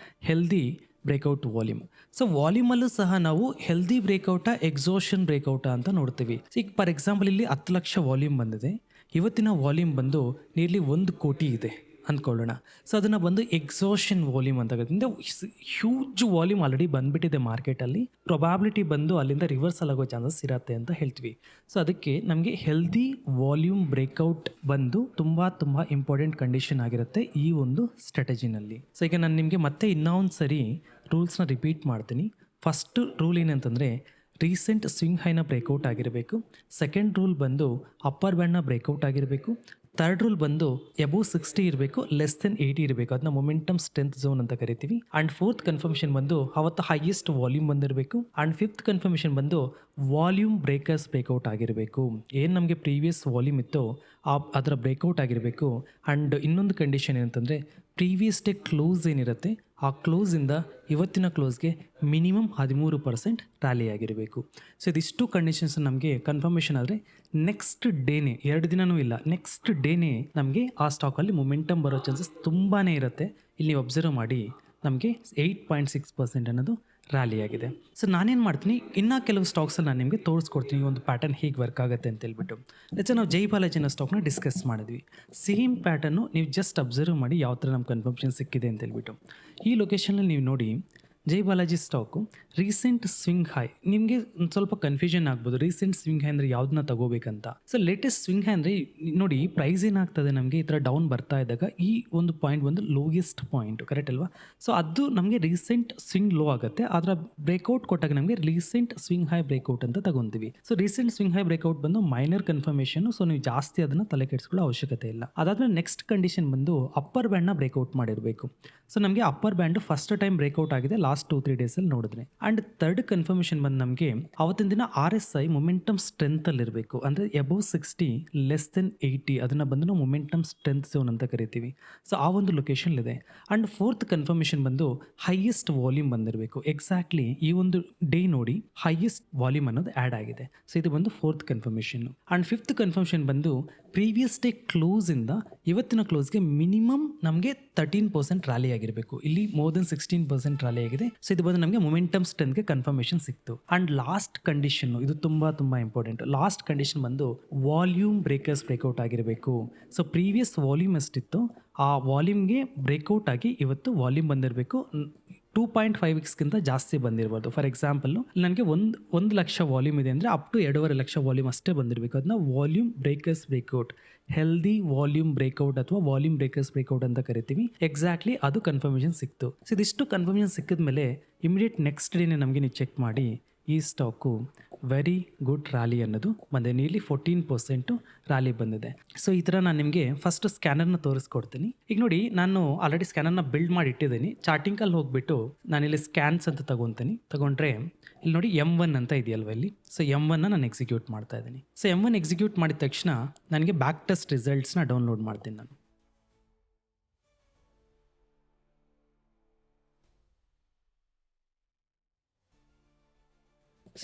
ಹೆಲ್ದಿ ಬ್ರೇಕ್ಔಟ್ ವಾಲ್ಯೂಮ್. ಸೊ ವಾಲ್ಯೂಮಲ್ಲೂ ಸಹ ನಾವು ಹೆಲ್ದಿ ಬ್ರೇಕ್ಔಟ ಎಕ್ಸೋಷನ್ ಬ್ರೇಕ್ಔಟ ಅಂತ ನೋಡ್ತೀವಿ. ಈಗ ಫಾರ್ ಎಕ್ಸಾಂಪಲ್ ಇಲ್ಲಿ 10 ಲಕ್ಷ ವಾಲ್ಯೂಮ್ ಬಂದಿದೆ, ಇವತ್ತಿನ ವಾಲ್ಯೂಮ್ ಬಂದು ನಿಯರ್ಲಿ 1 ಕೋಟಿ ಇದೆ ಅಂದ್ಕೊಳ್ಳೋಣ. ಸೊ ಅದನ್ನು ಬಂದು ಎಕ್ಸೋಷನ್ ವಾಲ್ಯೂಮ್ ಅಂತ ಕರಿತೀವಿ. ಅಂದರೆ ಹ್ಯೂಜ್ ವಾಲ್ಯೂಮ್ ಆಲ್ರೆಡಿ ಬಂದುಬಿಟ್ಟಿದೆ ಮಾರ್ಕೆಟಲ್ಲಿ, ಪ್ರೊಬಾಬಿಲಿಟಿ ಬಂದು ಅಲ್ಲಿಂದ ರಿವರ್ಸಲ್ ಆಗೋ ಚಾನ್ಸಸ್ ಇರತ್ತೆ ಅಂತ ಹೇಳ್ತೀವಿ. ಸೊ ಅದಕ್ಕೆ ನಮಗೆ ಹೆಲ್ದಿ ವಾಲ್ಯೂಮ್ ಬ್ರೇಕ್ಔಟ್ ಬಂದು ತುಂಬ ಇಂಪಾರ್ಟೆಂಟ್ ಕಂಡೀಷನ್ ಆಗಿರುತ್ತೆ ಈ ಒಂದು ಸ್ಟ್ರಾಟಜಿನಲ್ಲಿ. ಸೊ ಈಗ ನಾನು ನಿಮಗೆ ಮತ್ತೆ ಇನ್ನೊಂದು ಸರಿ ರೂಲ್ಸ್ನ ರಿಪೀಟ್ ಮಾಡ್ತೀನಿ. ಫಸ್ಟ್ ರೂಲ್ ಏನಂತಂದರೆ ರೀಸೆಂಟ್ ಸ್ವಿಂಗ್ ಹೈನ ಬ್ರೇಕ್ಔಟ್ ಆಗಿರಬೇಕು. ಸೆಕೆಂಡ್ ರೂಲ್ ಬಂದು ಅಪ್ಪರ್ ಬ್ಯಾಂಡ್ನ ಬ್ರೇಕ್ಔಟ್ ಆಗಿರಬೇಕು. ಥರ್ಡ್ ರೂಲ್ ಬಂದು ಎಬೋವ್ 60 ಇರಬೇಕು, ಲೆಸ್ ದೆನ್ 80 ಇರಬೇಕು, ಅದನ್ನ ಮೊಮೆಂಟಮ್ ಸ್ಟ್ರೆಂತ್ ಝೋನ್ ಅಂತ ಕರಿತೀವಿ. ಆ್ಯಂಡ್ 4th ಕನ್ಫರ್ಮೇಷನ್ ಬಂದು ಅವತ್ತು ಹೈಯೆಸ್ಟ್ ವಾಲ್ಯೂಮ್ ಬಂದಿರಬೇಕು. ಆ್ಯಂಡ್ 5th ಕನ್ಫರ್ಮೇಷನ್ ಬಂದು ವಾಲ್ಯೂಮ್ ಬ್ರೇಕರ್ಸ್ ಬ್ರೇಕ್ಔಟ್ ಆಗಿರಬೇಕು. ಏನು ನಮಗೆ ಪ್ರೀವಿಯಸ್ ವಾಲ್ಯೂಮ್ ಇತ್ತು ಅದರ ಬ್ರೇಕ್ಔಟ್ ಆಗಿರಬೇಕು. ಆ್ಯಂಡ್ ಇನ್ನೊಂದು ಕಂಡೀಷನ್ ಏನಂತಂದರೆ ಪ್ರೀವಿಯಸ್ ಡೇ ಕ್ಲೋಸ್ ಏನಿರುತ್ತೆ ಆ ಕ್ಲೋಸಿಂದ ಇವತ್ತಿನ ಕ್ಲೋಸ್ಗೆ ಮಿನಿಮಮ್ 13% ರ್ಯಾಲಿ ಆಗಿರಬೇಕು. ಸೊ ಇದಿಷ್ಟು ಕಂಡೀಷನ್ಸ್ ನಮಗೆ ಕನ್ಫರ್ಮೇಷನ್ ಆದರೆ ನೆಕ್ಸ್ಟ್ ಡೇನೇ, 2 ದಿನವೂ ಇಲ್ಲ, ನೆಕ್ಸ್ಟ್ ಡೇನೇ ನಮಗೆ ಆ ಸ್ಟಾಕಲ್ಲಿ ಮೊಮೆಂಟಮ್ ಬರೋ ಚಾನ್ಸಸ್ ತುಂಬಾ ಇರುತ್ತೆ. ಇಲ್ಲಿ ನೀವು ಅಬ್ಸರ್ವ್ ಮಾಡಿ, ನಮಗೆ 8.6% ಅನ್ನೋದು ರ್ಯಾಲಿ ಆಗಿದೆ. ಸೊ ನಾನೇನು ಮಾಡ್ತೀನಿ, ಇನ್ನೂ ಕೆಲವು ಸ್ಟಾಕ್ಸಲ್ಲಿ ನಾನು ನಿಮಗೆ ತೋರಿಸ್ಕೊಡ್ತೀನಿ ಈ ಒಂದು ಪ್ಯಾಟರ್ನ್ ಹೇಗೆ ವರ್ಕ್ ಆಗುತ್ತೆ ಅಂತ ಹೇಳ್ಬಿಟ್ಟು. ಲೆಟ್ಸ್ ನಾವು ಜೈ ಬಾಲಾಜಿನ ಸ್ಟಾಕ್ನ ಡಿಸ್ಕಸ್ ಮಾಡಿದ್ವಿ. ಸೇಮ್ ಪ್ಯಾಟರ್ನು ನೀವು ಜಸ್ಟ್ ಅಬ್ಸರ್ವ್ ಮಾಡಿ ಯಾವ ಥರ ನಮ್ಮ ಕನ್ಫರ್ಮೇಷನ್ ಸಿಕ್ಕಿದೆ ಅಂತ ಹೇಳ್ಬಿಟ್ಟು. ಈ ಲೊಕೇಶನಲ್ಲಿ ನೀವು ನೋಡಿ, Jai Balaji stock recent swing high. ನಿಮಗೆ ಒಂದು ಸ್ವಲ್ಪ ಕನ್ಫ್ಯೂಷನ್ ಆಗ್ಬೋದು, ರೀಸೆಂಟ್ ಸ್ವಿಂಗ್ ಹೈ ಅಂದರೆ ಯಾವುದನ್ನ ತಗೋಬೇಕಂತ. ಸೊ ಲೇಟೆಸ್ಟ್ ಸ್ವಿಂಗ್ ಹೈ ಅಂದರೆ ನೋಡಿ ಪ್ರೈಸ್ ಏನಾಗ್ತದೆ ನಮಗೆ ಈ ಥರ ಡೌನ್ ಬರ್ತಾ ಇದ್ದಾಗ ಈ ಒಂದು ಪಾಯಿಂಟ್ ಒಂದು ಲೋಯೆಸ್ಟ್ ಪಾಯಿಂಟ್, ಕರೆಕ್ಟ್ ಅಲ್ವಾ. ಸೊ ಅದು ನಮಗೆ ರೀಸೆಂಟ್ ಸ್ವಿಂಗ್ ಲೋ ಆಗುತ್ತೆ, ಅದರ ಬ್ರೇಕ್ಔಟ್ ಕೊಟ್ಟಾಗ ನಮಗೆ ರೀಸೆಂಟ್ ಸ್ವಿಂಗ್ ಹೈ ಬ್ರೇಕ್ಔಟ್ ಅಂತ ತಗೊಂತೀವಿ. So recent swing high breakout ಬಂದು ಮೈನರ್ ಕನ್ಫರ್ಮೇಷನ್. ಸೊ ನೀವು ಜಾಸ್ತಿ ಅದನ್ನು ತಲೆ ಕೆಡಿಸ್ಕೊಳ್ಳೋ ಅವಶ್ಯಕತೆ ಇಲ್ಲ. ಅದಾದ್ಮೇಲೆ ನೆಕ್ಸ್ಟ್ ಕಂಡೀಷನ್ ಬಂದು ಅಪ್ಪರ್ ಬ್ಯಾಂಡ್ನ ಬ್ರೇಕ್ಔಟ್ ಮಾಡಿರಬೇಕು. ಸೊ ನಮಗೆ upper band first time breakout ಆಗಿದೆ ಲಾಸ್ಟ್ 2-3 ಡೇಸಲ್ಲಿ ನೋಡಿದ್ರೆ. ಆ್ಯಂಡ್ ಥರ್ಡ್ ಕನ್ಫರ್ಮೇಷನ್ ಬಂದು ನಮಗೆ ಅವತ್ತಿನ ದಿನ RSI ಮೊಮೆಂಟಮ್ ಸ್ಟ್ರೆಂತಲ್ಲಿ ಇರಬೇಕು. ಅಂದರೆ ಎಬೋವ್ 60 ಲೆಸ್ ದೆನ್ 80 ಅದನ್ನು ಬಂದು ನಾವು ಮೊಮೆಂಟಮ್ ಸ್ಟ್ರೆಂತ್ ಝೋನ್ ಅಂತ ಕರಿತೀವಿ. ಸೊ ಆ ಒಂದು ಲೊಕೇಶನ್ ಇದೆ. ಆ್ಯಂಡ್ 4th ಕನ್ಫರ್ಮೇಷನ್ ಬಂದು ಹೈಯೆಸ್ಟ್ ವಾಲ್ಯೂಮ್ ಬಂದಿರಬೇಕು. ಎಕ್ಸಾಕ್ಟ್ಲಿ ಈ ಒಂದು ಡೇ ನೋಡಿ ಹೈಯೆಸ್ಟ್ ವಾಲ್ಯೂಮ್ ಅನ್ನೋದು ಆ್ಯಡ್ ಆಗಿದೆ. ಸೊ ಇದು ಬಂದು 4th confirmation. And 5th confirmation ಬಂದು ಪ್ರೀವಿಯಸ್ ಡೇ ಕ್ಲೋಸಿಂದ ಇವತ್ತಿನ ಕ್ಲೋಸ್ಗೆ ಮಿನಿಮಮ್ ನಮಗೆ 13% ರ್ಯಾಲಿ ಆಗಿರಬೇಕು. ಇಲ್ಲಿ ಮೋರ್ ದೆನ್ 16% ರ್ಯಾಲಿ ಆಗಿದೆ. ಸೊ ಇದು ಬಂದು ನಮಗೆ ಮೊಮೆಂಟಮ್ ಸ್ಟ್ರೆಂತ್ಗೆ ಕನ್ಫರ್ಮೇಷನ್ ಸಿಕ್ತು. ಆ್ಯಂಡ್ ಲಾಸ್ಟ್ ಕಂಡೀಷನ್ನು ಇದು ತುಂಬ ಇಂಪಾರ್ಟೆಂಟ್. ಲಾಸ್ಟ್ ಕಂಡೀಷನ್ ಬಂದು ವಾಲ್ಯೂಮ್ ಬ್ರೇಕರ್ಸ್ ಬ್ರೇಕ್ಔಟ್ ಆಗಿರಬೇಕು. ಸೊ ಪ್ರೀವಿಯಸ್ ವಾಲ್ಯೂಮ್ ಎಷ್ಟಿತ್ತು ಆ ವಾಲ್ಯೂಮ್ಗೆ ಬ್ರೇಕ್ಔಟ್ ಆಗಿ ಇವತ್ತು ವಾಲ್ಯೂಮ್ ಬಂದಿರಬೇಕು. 2.5x ಜಾಸ್ತಿ ಬಂದಿರಬಾರ್ದು. ಫಾರ್ ಎಕ್ಸಾಂಪಲ್ ನನಗೆ 1 ಲಕ್ಷ ವಾಲ್ಯೂಮ್ ಇದೆ ಅಂದರೆ ಅಪ್ ಟು 2.5 ಲಕ್ಷ ವಾಲ್ಯೂಮ್ ಅಷ್ಟೇ ಬಂದಿರಬೇಕು. ಅದನ್ನ volume breakers breakout, healthy volume breakout ಅಥವಾ ವಾಲ್ಯೂಮ್ ಬ್ರೇಕರ್ಸ್ ಬ್ರೇಕ್ಔಟ್ ಅಂತ ಕರಿತೀವಿ. ಎಕ್ಸಾಕ್ಟ್ಲಿ ಅದು ಕನ್ಫರ್ಮೇಷನ್ ಸಿಕ್ತು. ಸೊ ಇದಿಷ್ಟು ಕನ್ಫರ್ಮೇಷನ್ ಸಿಕ್ಕಿದ ಮೇಲೆ ಇಮಿಡಿಯೇಟ್ ನೆಕ್ಸ್ಟ್ ಡೇನೇ ನಮಗೆ ನೀವು ಚೆಕ್ ಮಾಡಿ ಈ ಸ್ಟಾಕು ವೆರಿ ಗುಡ್ ರ್ಯಾಲಿ ಅನ್ನೋದು ಬಂದಿದೆ. ನಿಯರ್ಲಿ 14% ರ್ಯಾಲಿ ಬಂದಿದೆ. ಸೊ ಈ ಥರ ನಾನು ನಿಮಗೆ ಫಸ್ಟ್ ಸ್ಕ್ಯಾನರ್ನ ತೋರಿಸ್ಕೊಡ್ತೀನಿ. ಈಗ ನೋಡಿ, ನಾನು ಆಲ್ರೆಡಿ ಸ್ಕ್ಯಾನರ್ನ ಬಿಲ್ಡ್ ಮಾಡಿ ಇಟ್ಟಿದ್ದೀನಿ. ಚಾರ್ಟಿಂಗಲ್ಲಿ ಹೋಗ್ಬಿಟ್ಟು ನಾನಿಲ್ಲಿ ಸ್ಕ್ಯಾನ್ಸ್ ಅಂತ ತಗೊಂಡ್ರೆ ಇಲ್ಲಿ ನೋಡಿ M1 ಅಂತ ಇದೆಯಲ್ವ ಇಲ್ಲಿ. ಸೊ M1 ನಾನು ಎಕ್ಸಿಕ್ಯೂಟ್ ಮಾಡ್ತಾ ಇದ್ದೀನಿ. ಸೊ M1 ಎಕ್ಸಿಕ್ಯೂಟ್ ಮಾಡಿದ ತಕ್ಷಣ ನನಗೆ ಬ್ಯಾಕ್ ಟೆಸ್ಟ್ ರಿಸಲ್ಟ್ಸ್ನ ಡೌನ್ಲೋಡ್ ಮಾಡ್ತೀನಿ ನಾನು.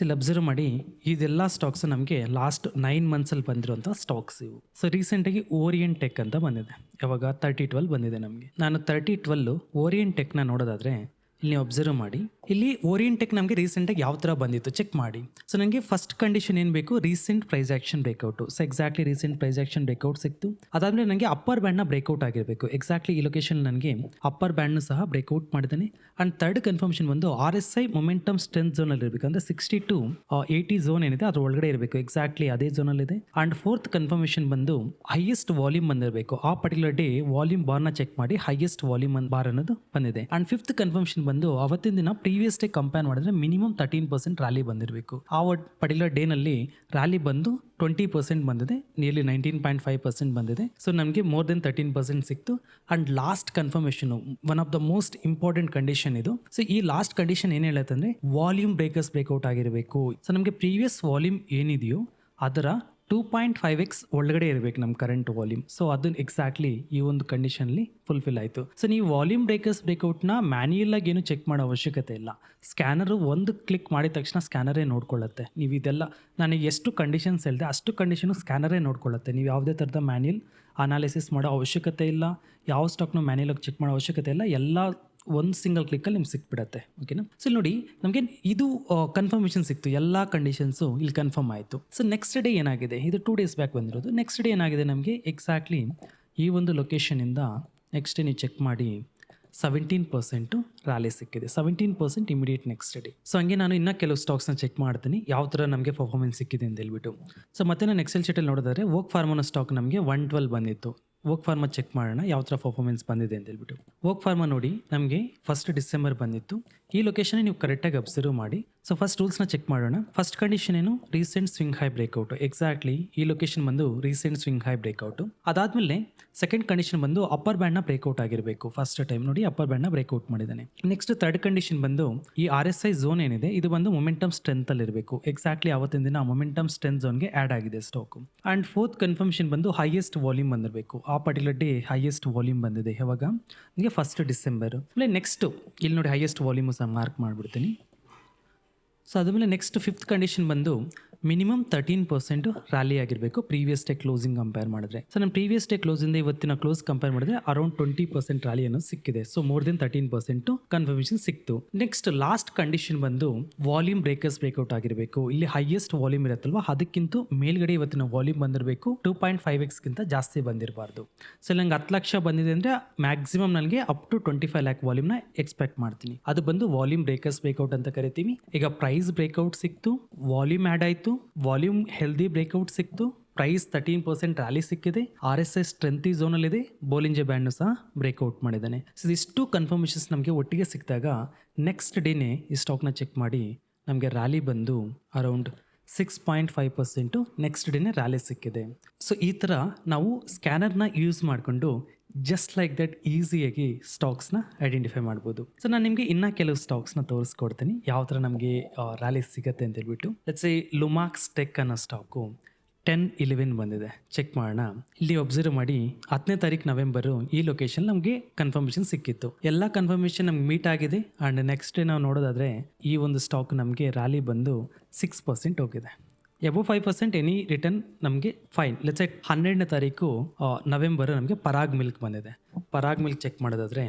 ಇಲ್ಲಿ ಅಬ್ಸರ್ವ್ ಮಾಡಿ, ಇದೆಲ್ಲ ಸ್ಟಾಕ್ಸ್ ನಮಗೆ ಲಾಸ್ಟ್ 9 ಮಂತ್ಸಲ್ಲಿ ಬಂದಿರುವಂಥ ಸ್ಟಾಕ್ಸ್ ಇವು. ಸೊ ರೀಸೆಂಟಾಗಿ ಓರಿಯಂಟ್ ಟೆಕ್ ಅಂತ ಬಂದಿದೆ. ಯಾವಾಗ 3012 ಬಂದಿದೆ ನಮಗೆ. ನಾನು 3012 ಓರಿಯಂಟ್ ಟೆಕ್ನ ನೋಡೋದಾದರೆ ಇಲ್ಲಿ ನೀವು ಅಬ್ಸರ್ವ್ ಮಾಡಿ, ಇಲ್ಲಿ ಓರಿಯಂಟ್ ಟೆಕ್ ನಮಗೆ ರೀಸೆಂಟಾಗಿ ಯಾವ ಥರ ಬಂದಿತ್ತು ಚೆಕ್ ಮಾಡಿ. ಸೊ ನನಗೆ ಫಸ್ಟ್ ಕಂಡೀಷನ್ ಏನು ಬೇಕು, recent price action breakout. So exactly recent price action breakout ಸಿಕ್ತು. ಅದಾದಮೇಲೆ ನನಗೆ ಅಪ್ಪರ್ ಬ್ಯಾಂಡ್ನ ಬ್ರೇಕ್ಔಟ್ ಆಗಿರಬೇಕು. ಎಕ್ಸಾಕ್ಟ್ಲಿ ಈ ಲೊಕೇಶನ್ ನನಗೆ ಅಪ್ಪರ್ ಬ್ಯಾಂಡ್ನು ಸಹ ಬ್ರೇಕ್ಔಟ್ ಮಾಡಿದ್ದಾನೆ. ಆ್ಯಂಡ್ ಥರ್ಡ್ ಕನ್ಫರ್ಮೇಷನ್ ಬಂದು RSI ಮೊಮೆಂಟಮ್ ಸ್ಟ್ರೆಂತ್ ಝೋನಲ್ಲಿ ಇರಬೇಕು. ಅಂದರೆ 60 to 80 ಝೋನ್ ಏನಿದೆ ಅದ್ರ ಒಳಗಡೆ ಇರಬೇಕು. ಎಕ್ಸಾಕ್ಟ್ಲಿ ಅದೇ ಝೋನಲ್ಲಿದೆ. ಆ್ಯಂಡ್ ಫೋರ್ತ್ ಕನ್ಫರ್ಮೇಷನ್ ಬಂದು ಹೈಯೆಸ್ಟ್ ವಾಲ್ಯೂಮ್ ಬಂದಿರಬೇಕು. ಆ ಪರ್ಟಿಕ್ಯುಲರ್ ಡೇ ವಾಲ್ಯೂಮ್ ಬಾರ್ನ ಚೆಕ್ ಮಾಡಿ ಹೈಯೆಸ್ಟ್ ವಾಲ್ಯೂಮ್ ಬಾರ್ ಅನ್ನೋದು ಬಂದಿದೆ. ಆ್ಯಂಡ್ ಫಿಫ್ತ್ ಕನ್ಫರ್ಮೇಷನ್ ಬಂದು ಅವತ್ತಿನ ದಿನ ಪ್ರೀವಿಯಸ್ ಡೇ ಕಂಪೇರ್ ಮಾಡಿದ್ರೆ ಮಿನಿಮಮ್ 13% ರ್ಯಾಲಿ ಬಂದಿರಬೇಕು. ಆ ಪರ್ಟಿಕ್ಯುಲರ್ ಡೇನಲ್ಲಿ ರ್ಯಾಲಿ ಬಂದು 20% ಬಂದಿದೆ, ನಿಯರ್ಲಿ 19.5% ಬಂದಿದೆ. ಸೊ ನಮಗೆ ಮೋರ್ ದೆನ್ 13% ಸಿಕ್ತು. And last confirmation one of the most important condition ಇದು. ಸೊ ಈ ಲಾಸ್ಟ್ ಕಂಡೀಷನ್ ಏನು ಹೇಳುತ್ತೆ ಅಂದರೆ ವಾಲ್ಯೂಮ್ ಬ್ರೇಕರ್ಸ್ ಬ್ರೇಕ್ಔಟ್ ಆಗಿರಬೇಕು. ಸೊ ನಮಗೆ ಪ್ರೀವಿಯಸ್ ವಾಲ್ಯೂಮ್ ಏನಿದೆಯೋ ಅದರ 2.5x ಒಳಗಡೆ ಇರಬೇಕು ನಮ್ಮ ಕರೆಂಟ್ ವಾಲ್ಯೂಮ್. ಸೊ ಅದನ್ನು ಎಕ್ಸಾಕ್ಟ್ಲಿ ಈ ಒಂದು ಕಂಡೀಷನ್ಲಿ ಫುಲ್ಫಿಲ್ ಆಯಿತು. ಸೊ ನೀವು ವಾಲ್ಯೂಮ್ ಬ್ರೇಕರ್ಸ್ ಬ್ರೇಕ್ಔಟ್ನ ಮ್ಯಾನ್ಯುಯಲಾಗಿ ಏನು ಚೆಕ್ ಮಾಡೋ ಅವಶ್ಯಕತೆ ಇಲ್ಲ. ಸ್ಕ್ಯಾನರು ಒಂದು ಕ್ಲಿಕ್ ಮಾಡಿದ ತಕ್ಷಣ ಸ್ಕ್ಯಾನರೇ ನೋಡ್ಕೊಳ್ಳುತ್ತೆ. ನೀವು ಇದೆಲ್ಲ ನನಗೆ ಎಷ್ಟು ಕಂಡೀಷನ್ಸ್ ಹೇಳಿದೆ ಅಷ್ಟು ಕಂಡೀಷನು ಸ್ಕ್ಯಾನರೇ ನೋಡ್ಕೊಳ್ಳುತ್ತೆ. ನೀವು ಯಾವುದೇ ಥರದ ಮ್ಯಾನ್ಯುಯಲ್ ಅನಾಲಿಸಿಸ್ ಮಾಡೋ ಅವಶ್ಯಕತೆ ಇಲ್ಲ. ಯಾವ ಸ್ಟಾಕ್ನ ಮ್ಯಾನ್ಯುಯಲಾಗಿ ಚೆಕ್ ಮಾಡೋ ಅವಶ್ಯಕತೆ ಇಲ್ಲ. ಎಲ್ಲ ಒಂದು ಸಿಂಗಲ್ ಕ್ಲಿಕ್ಕಲ್ಲಿ ನಿಮ್ಗೆ ಸಿಕ್ಬಿಡತ್ತೆ. ಓಕೆನಾ. ಸೊ ಇಲ್ಲಿ ನೋಡಿ, ನಮಗೆ ಇದು ಕನ್ಫರ್ಮೇಷನ್ ಸಿಕ್ತು. ಎಲ್ಲ ಕಂಡೀಷನ್ಸು ಇಲ್ಲಿ ಕನ್ಫರ್ಮ್ ಆಯಿತು. ಸೊ ನೆಕ್ಸ್ಟ್ ಡೇ ಏನಾಗಿದೆ, ಇದು 2 days ಬ್ಯಾಕ್ ಬಂದಿರೋದು. ನೆಕ್ಸ್ಟ್ ಡೇ ಏನಾಗಿದೆ ನಮಗೆ ಎಕ್ಸಾಕ್ಟ್ಲಿ ಈ ಒಂದು ಲೊಕೇಶನಿಂದ ನೆಕ್ಸ್ಟ್ ಡೇ ನೀವು ಚೆಕ್ ಮಾಡಿ 17% ರ್ಯಾಲಿ ಸಿಕ್ಕಿದೆ. 17% ಇಮಿಡಿಯೇಟ್ ನೆಕ್ಸ್ಟ್ ಡೇ. ಸೊ ಹಂಗೆ ನಾನು ಇನ್ನೂ ಕೆಲವು ಸ್ಟಾಕ್ಸ್ನ ಚೆಕ್ ಮಾಡ್ತೀನಿ ಯಾವ ಥರ ನಮಗೆ ಪರ್ಫಾರ್ಮೆನ್ಸ್ ಸಿಕ್ಕಿದೆ ಅಂತ ಹೇಳ್ಬಿಟ್ಟು. ಸೊ ಮತ್ತೆ ನಾನು ಎಕ್ಸೆಲ್ ಶೀಟಲ್ಲಿ ನೋಡಿದ್ರೆ ವೋಕ್ ಫಾರ್ಮನ ಸ್ಟಾಕ್ ನಮಗೆ 112 ಬಂದಿತ್ತು. ವೋಕ್ ಫಾರ್ಮಾ ಚೆಕ್ ಮಾಡೋಣ ಯಾವ ಥರ ಪರ್ಫಾರ್ಮೆನ್ಸ್ ಬಂದಿದೆ ಅಂತ ಹೇಳ್ಬಿಟ್ಟು. ವೋಕ್ ಫಾರ್ಮಾ ನೋಡಿ ನಮಗೆ 1 ಡಿಸೆಂಬರ್ ಬಂದಿತ್ತು. ಈ ಲೊಕೇಶನ್ ನೀವು ಕರೆಕ್ಟಾಗಿ ಅಬ್ಸರ್ವ್ ಮಾಡಿ. ಸೊ ಫಸ್ಟ್ ರೂಲ್ಸ್ನ ಚೆಕ್ ಮಾಡೋಣ. ಫಸ್ಟ್ ಕಂಡೀಷನ್ ಏನು, recent swing high breakout. Exactly ಈ ಲೊಕೇಶನ್ ಬಂದು ರೀಸೆಂಟ್ ಸ್ವಿಂಗ್ ಹೈ ಬ್ರೇಕ್ಔಟು. ಅದಾದಮೇಲೆ ಸೆಕೆಂಡ್ ಕಂಡೀಷನ್ ಬಂದು ಅಪ್ಪರ್ ಬ್ಯಾಂಡ್ನ ಬ್ರೇಕ್ಔಟ್ ಆಗಿರಬೇಕು. ಫಸ್ಟ್ ಟೈಮ್ ನೋಡಿ ಅಪ್ಪರ್ ಬ್ಯಾಂಡ್ನ ಬ್ರೇಕ್ಔಟ್ ಮಾಡಿದ್ದಾನೆ. ನೆಕ್ಸ್ಟ್ ಥರ್ಡ್ ಕಂಡೀಷನ್ ಬಂದು ಈ RSI ಝೋನ್ ಏನಿದೆ ಇದು ಬಂದು ಮೊಮೆಂಟಮ್ ಸ್ಟ್ರೆಂತ್ ಅಲ್ಲಿ ಇರಬೇಕು. ಎಕ್ಸಾಕ್ಟ್ಲಿ ಅವತ್ತಿನ ದಿನ ಮೊಮೆಂಟಮ್ ಸ್ಟ್ರೆಂತ್ ಝೋನ್ಗೆ ಆ್ಯಡ್ ಆಗಿದೆ ಸ್ಟಾಕು. ಆ್ಯಂಡ್ ಫೋರ್ತ್ ಕನ್ಫರ್ಮೇಷನ್ ಬಂದು ಹೈಯೆಸ್ಟ್ ವಾಲ್ಯೂಮ್ ಬಂದಿರಬೇಕು. ಆ ಪರ್ಟಿಕ್ಯುಲರ್ ಡೇ ಹೈಯೆಸ್ಟ್ ವಾಲ್ಯೂಮ್ ಬಂದಿದೆ. ಯಾವಾಗ ನಿಮಗೆ 1 ಡಿಸೆಂಬರ್. ಆಮೇಲೆ ನೆಕ್ಸ್ಟ್ ಇಲ್ಲಿ ನೋಡಿ ಹೈಯೆಸ್ಟ್ ವಾಲ್ಯೂಮು ಸಹ ಮಾರ್ಕ್ ಮಾಡಿಬಿಡ್ತೀನಿ. ಸೊ ಅದಾದಮೇಲೆ ನೆಕ್ಸ್ಟ್ ಫಿಫ್ತ್ ಕಂಡೀಷನ್ ಬಂದು ಮಿನಿಮಮ್ 13% ರ್ಯಾಲಿ ಆಗಿರಬೇಕು ಪ್ರೀವಿಯಸ್ ಡೇ ಕ್ಲೋಸಿಂಗ್ ಕಂಪೇರ್ ಮಾಡಿದ್ರೆ. ಸೊ ನಾನು ಪ್ರೀವಿಯಸ್ ಡೇ ಕ್ಲೋಸಿಂದ ಇವತ್ತಿನ ಕ್ಲೋಸ್ ಕಂಪೇರ್ ಮಾಡಿದ್ರೆ ಅರೌಂಡ್ 20% ರ್ಯಾಲಿ ಅನ್ನೋದು ಸಿಕ್ಕಿದೆ. ಸೊ ಮೋರ್ ದೆನ್ 13% ಕನ್ಫರ್ಮೇಷನ್ ಸಿಕ್ತು. ನೆಕ್ಸ್ಟ್ ಲಾಸ್ಟ್ ಕಂಡೀಷನ್ ಬಂದು ವಾಲ್ಯೂಮ್ ಬ್ರೇಕರ್ಸ್ ಬ್ರೇಕ್ಔಟ್ ಆಗಿರಬೇಕು. ಇಲ್ಲಿ ಹೈಯೆಸ್ಟ್ ವಾಲ್ಯೂಮ್ ಇರುತ್ತಲ್ವ ಅದಕ್ಕಿಂತ ಮೇಲ್ಗಡೆ ಇವತ್ತಿನ ವಾಲ್ಯೂಮ್ ಬಂದಿರಬೇಕು. 2.5x ಜಾಸ್ತಿ ಬಂದಿರಬಾರ್ದು. ಸೊ ನಂಗೆ 10 ಲಕ್ಷ ಬಂದಿದೆ ಅಂದರೆ ಮ್ಯಾಕ್ಸಿಮಮ್ ನನಗೆ ಅಪ್ ಟು 25 lakh ವಾಲ್ಯೂಮ್ನ ಎಕ್ಸ್ಪೆಕ್ಟ್ ಮಾಡ್ತೀನಿ. ಅದು ಬಂದು ವಾಲ್ಯೂಮ್ ಬ್ರೇಕರ್ಸ್ ಬ್ರೇಕ್ಔಟ್ ಅಂತ ಕರಿತೀವಿ. ಈಗ ಪ್ರೈಸ್ ಬ್ರೇಕ್ಔಟ್ ಸಿಕ್ತು, ವಾಲ್ಯೂಮ್ ಆ್ಯಡ್ ಆಯಿತು, ವಾಲ್ಯೂಮ್ ಹೆಲ್ದಿ ಬ್ರೇಕ್ಔಟ್ ಸಿಕ್ತು, ಪ್ರೈಸ್ 13% ರ್ಯಾಲಿ ಸಿಕ್ಕಿದೆ, RSI ಸ್ಟ್ರೆಂತಿ ಝೋನಲ್ಲಿದೆ, ಬೋಲಿಂಜೆ ಬ್ಯಾಂಡ್ನು ಸಹ ಬ್ರೇಕ್ಔಟ್ ಮಾಡಿದ್ದಾನೆ. ಸೊ ಇಷ್ಟು ಕನ್ಫರ್ಮೇಷನ್ಸ್ ನಮಗೆ ಒಟ್ಟಿಗೆ ಸಿಕ್ಕಿದಾಗ ನೆಕ್ಸ್ಟ್ ಡೇನೇ ಈ ಸ್ಟಾಕ್ನ ಚೆಕ್ ಮಾಡಿ ನಮಗೆ ರ್ಯಾಲಿ ಬಂದು ಅರೌಂಡ್ 6.5% ನೆಕ್ಸ್ಟ್ ಡೇನೇ ರ್ಯಾಲಿ ಸಿಕ್ಕಿದೆ. ಸೊ ಈ ಥರ ನಾವು ಸ್ಕ್ಯಾನರ್ನ ಯೂಸ್ ಮಾಡಿಕೊಂಡು ಜಸ್ಟ್ ಲೈಕ್ ದಟ್ ಈಸಿಯಾಗಿ ಸ್ಟಾಕ್ಸ್ನ ಐಡೆಂಟಿಫೈ ಮಾಡ್ಬೋದು. ಸೊ ನಾನು ನಿಮಗೆ ಇನ್ನೂ ಕೆಲವು ಸ್ಟಾಕ್ಸ್ನ ತೋರಿಸ್ಕೊಡ್ತೀನಿ ಯಾವ ಥರ ನಮಗೆ ರ್ಯಾಲಿ ಸಿಗುತ್ತೆ ಅಂತ ಹೇಳ್ಬಿಟ್ಟು. ಲೆಟ್ಸ್ ಸೇ ಲುಮಾಕ್ಸ್ ಟೆಕ್ ಅನ್ನೋ ಸ್ಟಾಕು 10-11 ಬಂದಿದೆ. ಚೆಕ್ ಮಾಡೋಣ. ಇಲ್ಲಿ ಅಬ್ಸರ್ವ್ ಮಾಡಿ 10ನೇ ತಾರೀಕು ನವೆಂಬರು ಈ ಲೊಕೇಶನ್ ನಮಗೆ ಕನ್ಫರ್ಮೇಷನ್ ಸಿಕ್ಕಿತ್ತು. ಎಲ್ಲ ಕನ್ಫರ್ಮೇಷನ್ ನಮ್ಗೆ ಮೀಟ್ ಆಗಿದೆ. ಆ್ಯಂಡ್ ನೆಕ್ಸ್ಟ್ ಡೇ ನಾವು ನೋಡೋದಾದರೆ ಈ ಒಂದು ಸ್ಟಾಕ್ ನಮಗೆ ರ್ಯಾಲಿ ಬಂದು 6% ಹೋಗಿದೆ. ಎಬೋ 5% ಎನಿ ರಿಟರ್ನ್ ನಮಗೆ ಫೈನ್. ಲೆಟ್ಸ್ ಸೇ 12ನೇ ತಾರೀಕು ನವೆಂಬರ್ ನಮಗೆ ಪರಾಗ್ ಮಿಲ್ಕ್ ಬಂದಿದೆ. ಪರಾಗ್ ಮಿಲ್ಕ್ ಚೆಕ್ ಮಾಡೋದಾದರೆ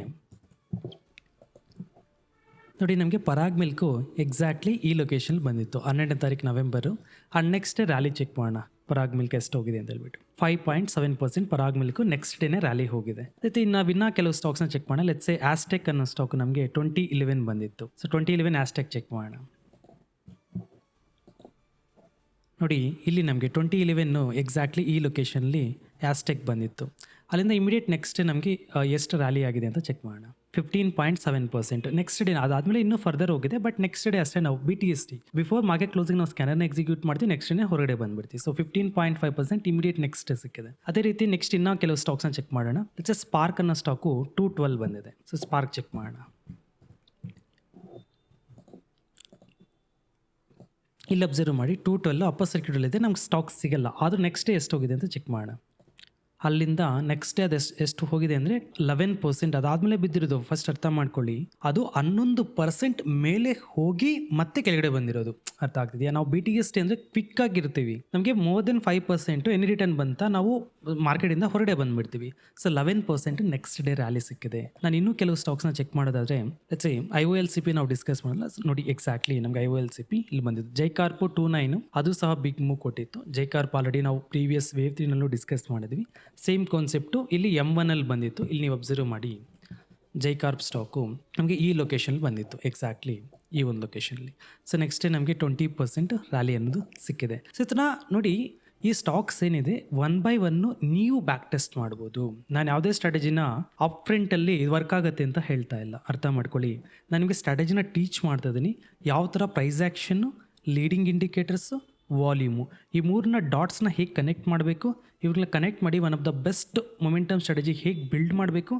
ನೋಡಿ ನಮಗೆ ಪರಾಗ್ ಮಿಲ್ಕು ಎಕ್ಸಾಕ್ಟ್ಲಿ ಈ ಲೊಕೇಶನ್ ಬಂದಿತ್ತು 12ನೇ ತಾರೀಕು November. And next day rally check ಮಾಡೋಣ ಪರಾಗ್ ಮಿಲ್ಕ್ ಎಷ್ಟು ಹೋಗಿದೆ ಅಂತ ಹೇಳ್ಬಿಟ್ಟು. 5.7% ಪರಾಗ್ ಮಿಲ್ಕು ನೆಕ್ಸ್ಟ್ ಡೇನೇ ರ್ಯಾಲಿ ಹೋಗಿದೆ. ಮತ್ತು ನಾವು ಕೆಲವು ಸ್ಟಾಕ್ಸ್ನ ಚೆಕ್ ಮಾಡೋಣ. ಲೆಟ್ಸ್ ಸೇ ಆಸ್ಟೆಕ್ ಅನ್ನೋ ಸ್ಟಾಕ್ ನಮಗೆ 2011 ಬಂದಿತ್ತು. ಸೊ 2011 ಆಸ್ಟೆಕ್ ಚೆಕ್ ಮಾಡೋಣ. ನೋಡಿ ಇಲ್ಲಿ ನಮಗೆ 2011 ಎಕ್ಸಾಕ್ಟ್ಲಿ ಈ ಲೊಕೇಶನ್ಲಿ ಆಸ್ಟೆಕ್ ಬಂದಿತ್ತು. ಅಲ್ಲಿಂದ ಇಮಿಡಿಯೇಟ್ ನೆಕ್ಸ್ಟ್ ಡೇ ನಮಗೆ ಎಷ್ಟು ರ್ಯಾಲಿ ಆಗಿದೆ ಅಂತ ಚೆಕ್ ಮಾಡೋಣ. 15.7%. ನೆಕ್ಸ್ಟ್ ಡೇ ಅದಾದಮೇಲೆ ಇನ್ನೂ ಫರ್ದರ್ ಹೋಗಿದೆ, ಬಟ್ ನೆಕ್ಸ್ಟ್ ಡೇ ಅಷ್ಟೇ ನಾವು BTST ಬಿಫೋರ್ ಮಾರ್ಕೆಟ್ ಕ್ಲೋಸಿಂಗ್ ನಾವು ಸ್ಕ್ಯಾನರ್ನ ಎಕ್ಸಿಕ್ಯೂಟ್ ಮಾಡ್ತೀವಿ, ನೆಕ್ಸ್ಟ್ ಡೇ ಹೊರಗಡೆ ಬಂದ್ಬಿಡ್ತೀವಿ. ಸೊ 15.5% ಇಮಿಡಿಯೇಟ್ ನೆಕ್ಸ್ಟ್ ಡೇ ಸಿಕ್ಕಿದೆ. ಅದೇ ರೀತಿ ನೆಕ್ಸ್ಟ್ ಇನ್ನೂ ಕೆಲವು ಸ್ಟಾಕ್ಸ್ನ ಚೆಕ್ ಮಾಡೋಣ. ಇಟ್ಸ್ ಸ್ಪಾರ್ಕ್ ಅನ್ನೋ ಸ್ಟಾಕು 212 ಬಂದಿದೆ. ಸೊ ಸ್ಪಾರ್ಕ್ ಚೆಕ್ ಮಾಡೋಣ. ಇಲ್ಲಿ ಅಬ್ಸರ್ವ್ ಮಾಡಿ 212 ಅಪ್ಪರ್ ಸರ್ಕ್ಯೂಟಲ್ಲಿದೆ, ನಮ್ಗೆ ಸ್ಟಾಕ್ ಸಿಗಲ್ಲ. ಆದರೂ ನೆಕ್ಸ್ಟ್ ಡೇ ಎಷ್ಟು ಹೋಗಿದೆ ಅಂತ ಚೆಕ್ ಮಾಡೋಣ. ಅಲ್ಲಿಂದ ನೆಕ್ಸ್ಟ್ ಡೇ ಅದು ಎಷ್ಟು ಹೋಗಿದೆ ಅಂದರೆ 11%. ಅದಾದಮೇಲೆ ಬಿದ್ದಿರೋದು ಫಸ್ಟ್ ಅರ್ಥ ಮಾಡ್ಕೊಳ್ಳಿ. ಅದು 11% ಮೇಲೆ ಹೋಗಿ ಮತ್ತೆ ಕೆಳಗಡೆ ಬಂದಿರೋದು. ಅರ್ಥ ಆಗ್ತಿದೆಯಾ? ನಾವು BTST ಅಂದರೆ ಕ್ವಿಕ್ ಆಗಿರ್ತೀವಿ, ನಮಗೆ ಮೋರ್ ದೆನ್ 5% ಎನಿ ರಿಟರ್ನ್ ಬಂತ ನಾವು ಮಾರ್ಕೆಟಿಂದ ಹೊರಗಡೆ ಬಂದುಬಿಡ್ತೀವಿ. ಸೊ 11% ನೆಕ್ಸ್ಟ್ ಡೇ ರ್ಯಾಲಿ ಸಿಕ್ಕಿದೆ. ನಾನು ಇನ್ನೂ ಕೆಲವು ಸ್ಟಾಕ್ಸ್ನ ಚೆಕ್ ಮಾಡೋದಾದರೆ ಲೆಟ್ಸ್ ಸೇ IOLCP ನಾವು ಡಿಸ್ಕಸ್ ಮಾಡಲ್ಲ. ನೋಡಿ ಎಕ್ಸಾಕ್ಟ್ಲಿ ನಮಗೆ IOLCP ಇಲ್ಲಿ ಬಂದಿತ್ತು. ಜೈಕಾರ್ಪು 29 ಅದು ಸಹ ಬಿಗ್ ಮೂವ್ ಕೊಟ್ಟಿತ್ತು. ಜೈಕಾರ್ಪ್ ಆಲ್ರೆಡಿ ನಾವು ಪ್ರೀವಿಯಸ್ ವೇವ್ 3ನಲ್ಲೂ ಡಿಸ್ಕಸ್ ಮಾಡಿದ್ವಿ. ಸೇಮ್ ಕಾನ್ಸೆಪ್ಟು ಇಲ್ಲಿ M1ಅಲ್ಲಿ ಬಂದಿತ್ತು. ಇಲ್ಲಿ ನೀವು ಅಬ್ಸರ್ವ್ ಮಾಡಿ ಜೈಕಾರ್ಪ್ ಸ್ಟಾಕು ನಮಗೆ ಈ ಲೊಕೇಶನ್ ಬಂದಿತ್ತು, ಎಕ್ಸಾಕ್ಟ್ಲಿ ಈ ಒಂದು ಲೊಕೇಶನಲ್ಲಿ. ಸೊ ನೆಕ್ಸ್ಟ್ ಡೇ ನಮಗೆ 20% ರ್ಯಾಲಿ ಅನ್ನೋದು ಸಿಕ್ಕಿದೆ. ಸೊ ಇದನ್ನ ನೋಡಿ, ಈ ಸ್ಟಾಕ್ಸ್ ಏನಿದೆ ಒನ್ ಬೈ ಒನ್ನು ನೀವು ಬ್ಯಾಕ್ ಟೆಸ್ಟ್ ಮಾಡ್ಬೋದು. ನಾನು ಯಾವುದೇ ಸ್ಟ್ರಾಟಜಿನ ಅಪ್ ಫ್ರಂಟಲ್ಲಿ ವರ್ಕ್ ಆಗುತ್ತೆ ಅಂತ ಹೇಳ್ತಾ ಇಲ್ಲ, ಅರ್ಥ ಮಾಡ್ಕೊಳ್ಳಿ. ನಾನು ನಿಮಗೆ ಸ್ಟ್ರಾಟಜಿನ ಟೀಚ್ ಮಾಡ್ತಾ ಇದ್ದೀನಿ. ಯಾವ ಥರ price action, leading indicators, volume, ಈ ಮೂರನ್ನ ಡಾಟ್ಸ್ನ ಹೇಗೆ ಕನೆಕ್ಟ್ ಮಾಡಬೇಕು, ಇವ್ರನ್ನ ಕನೆಕ್ಟ್ ಮಾಡಿ one of the best momentum strategy ಹೇಗೆ ಬಿಲ್ಡ್ ಮಾಡಬೇಕು,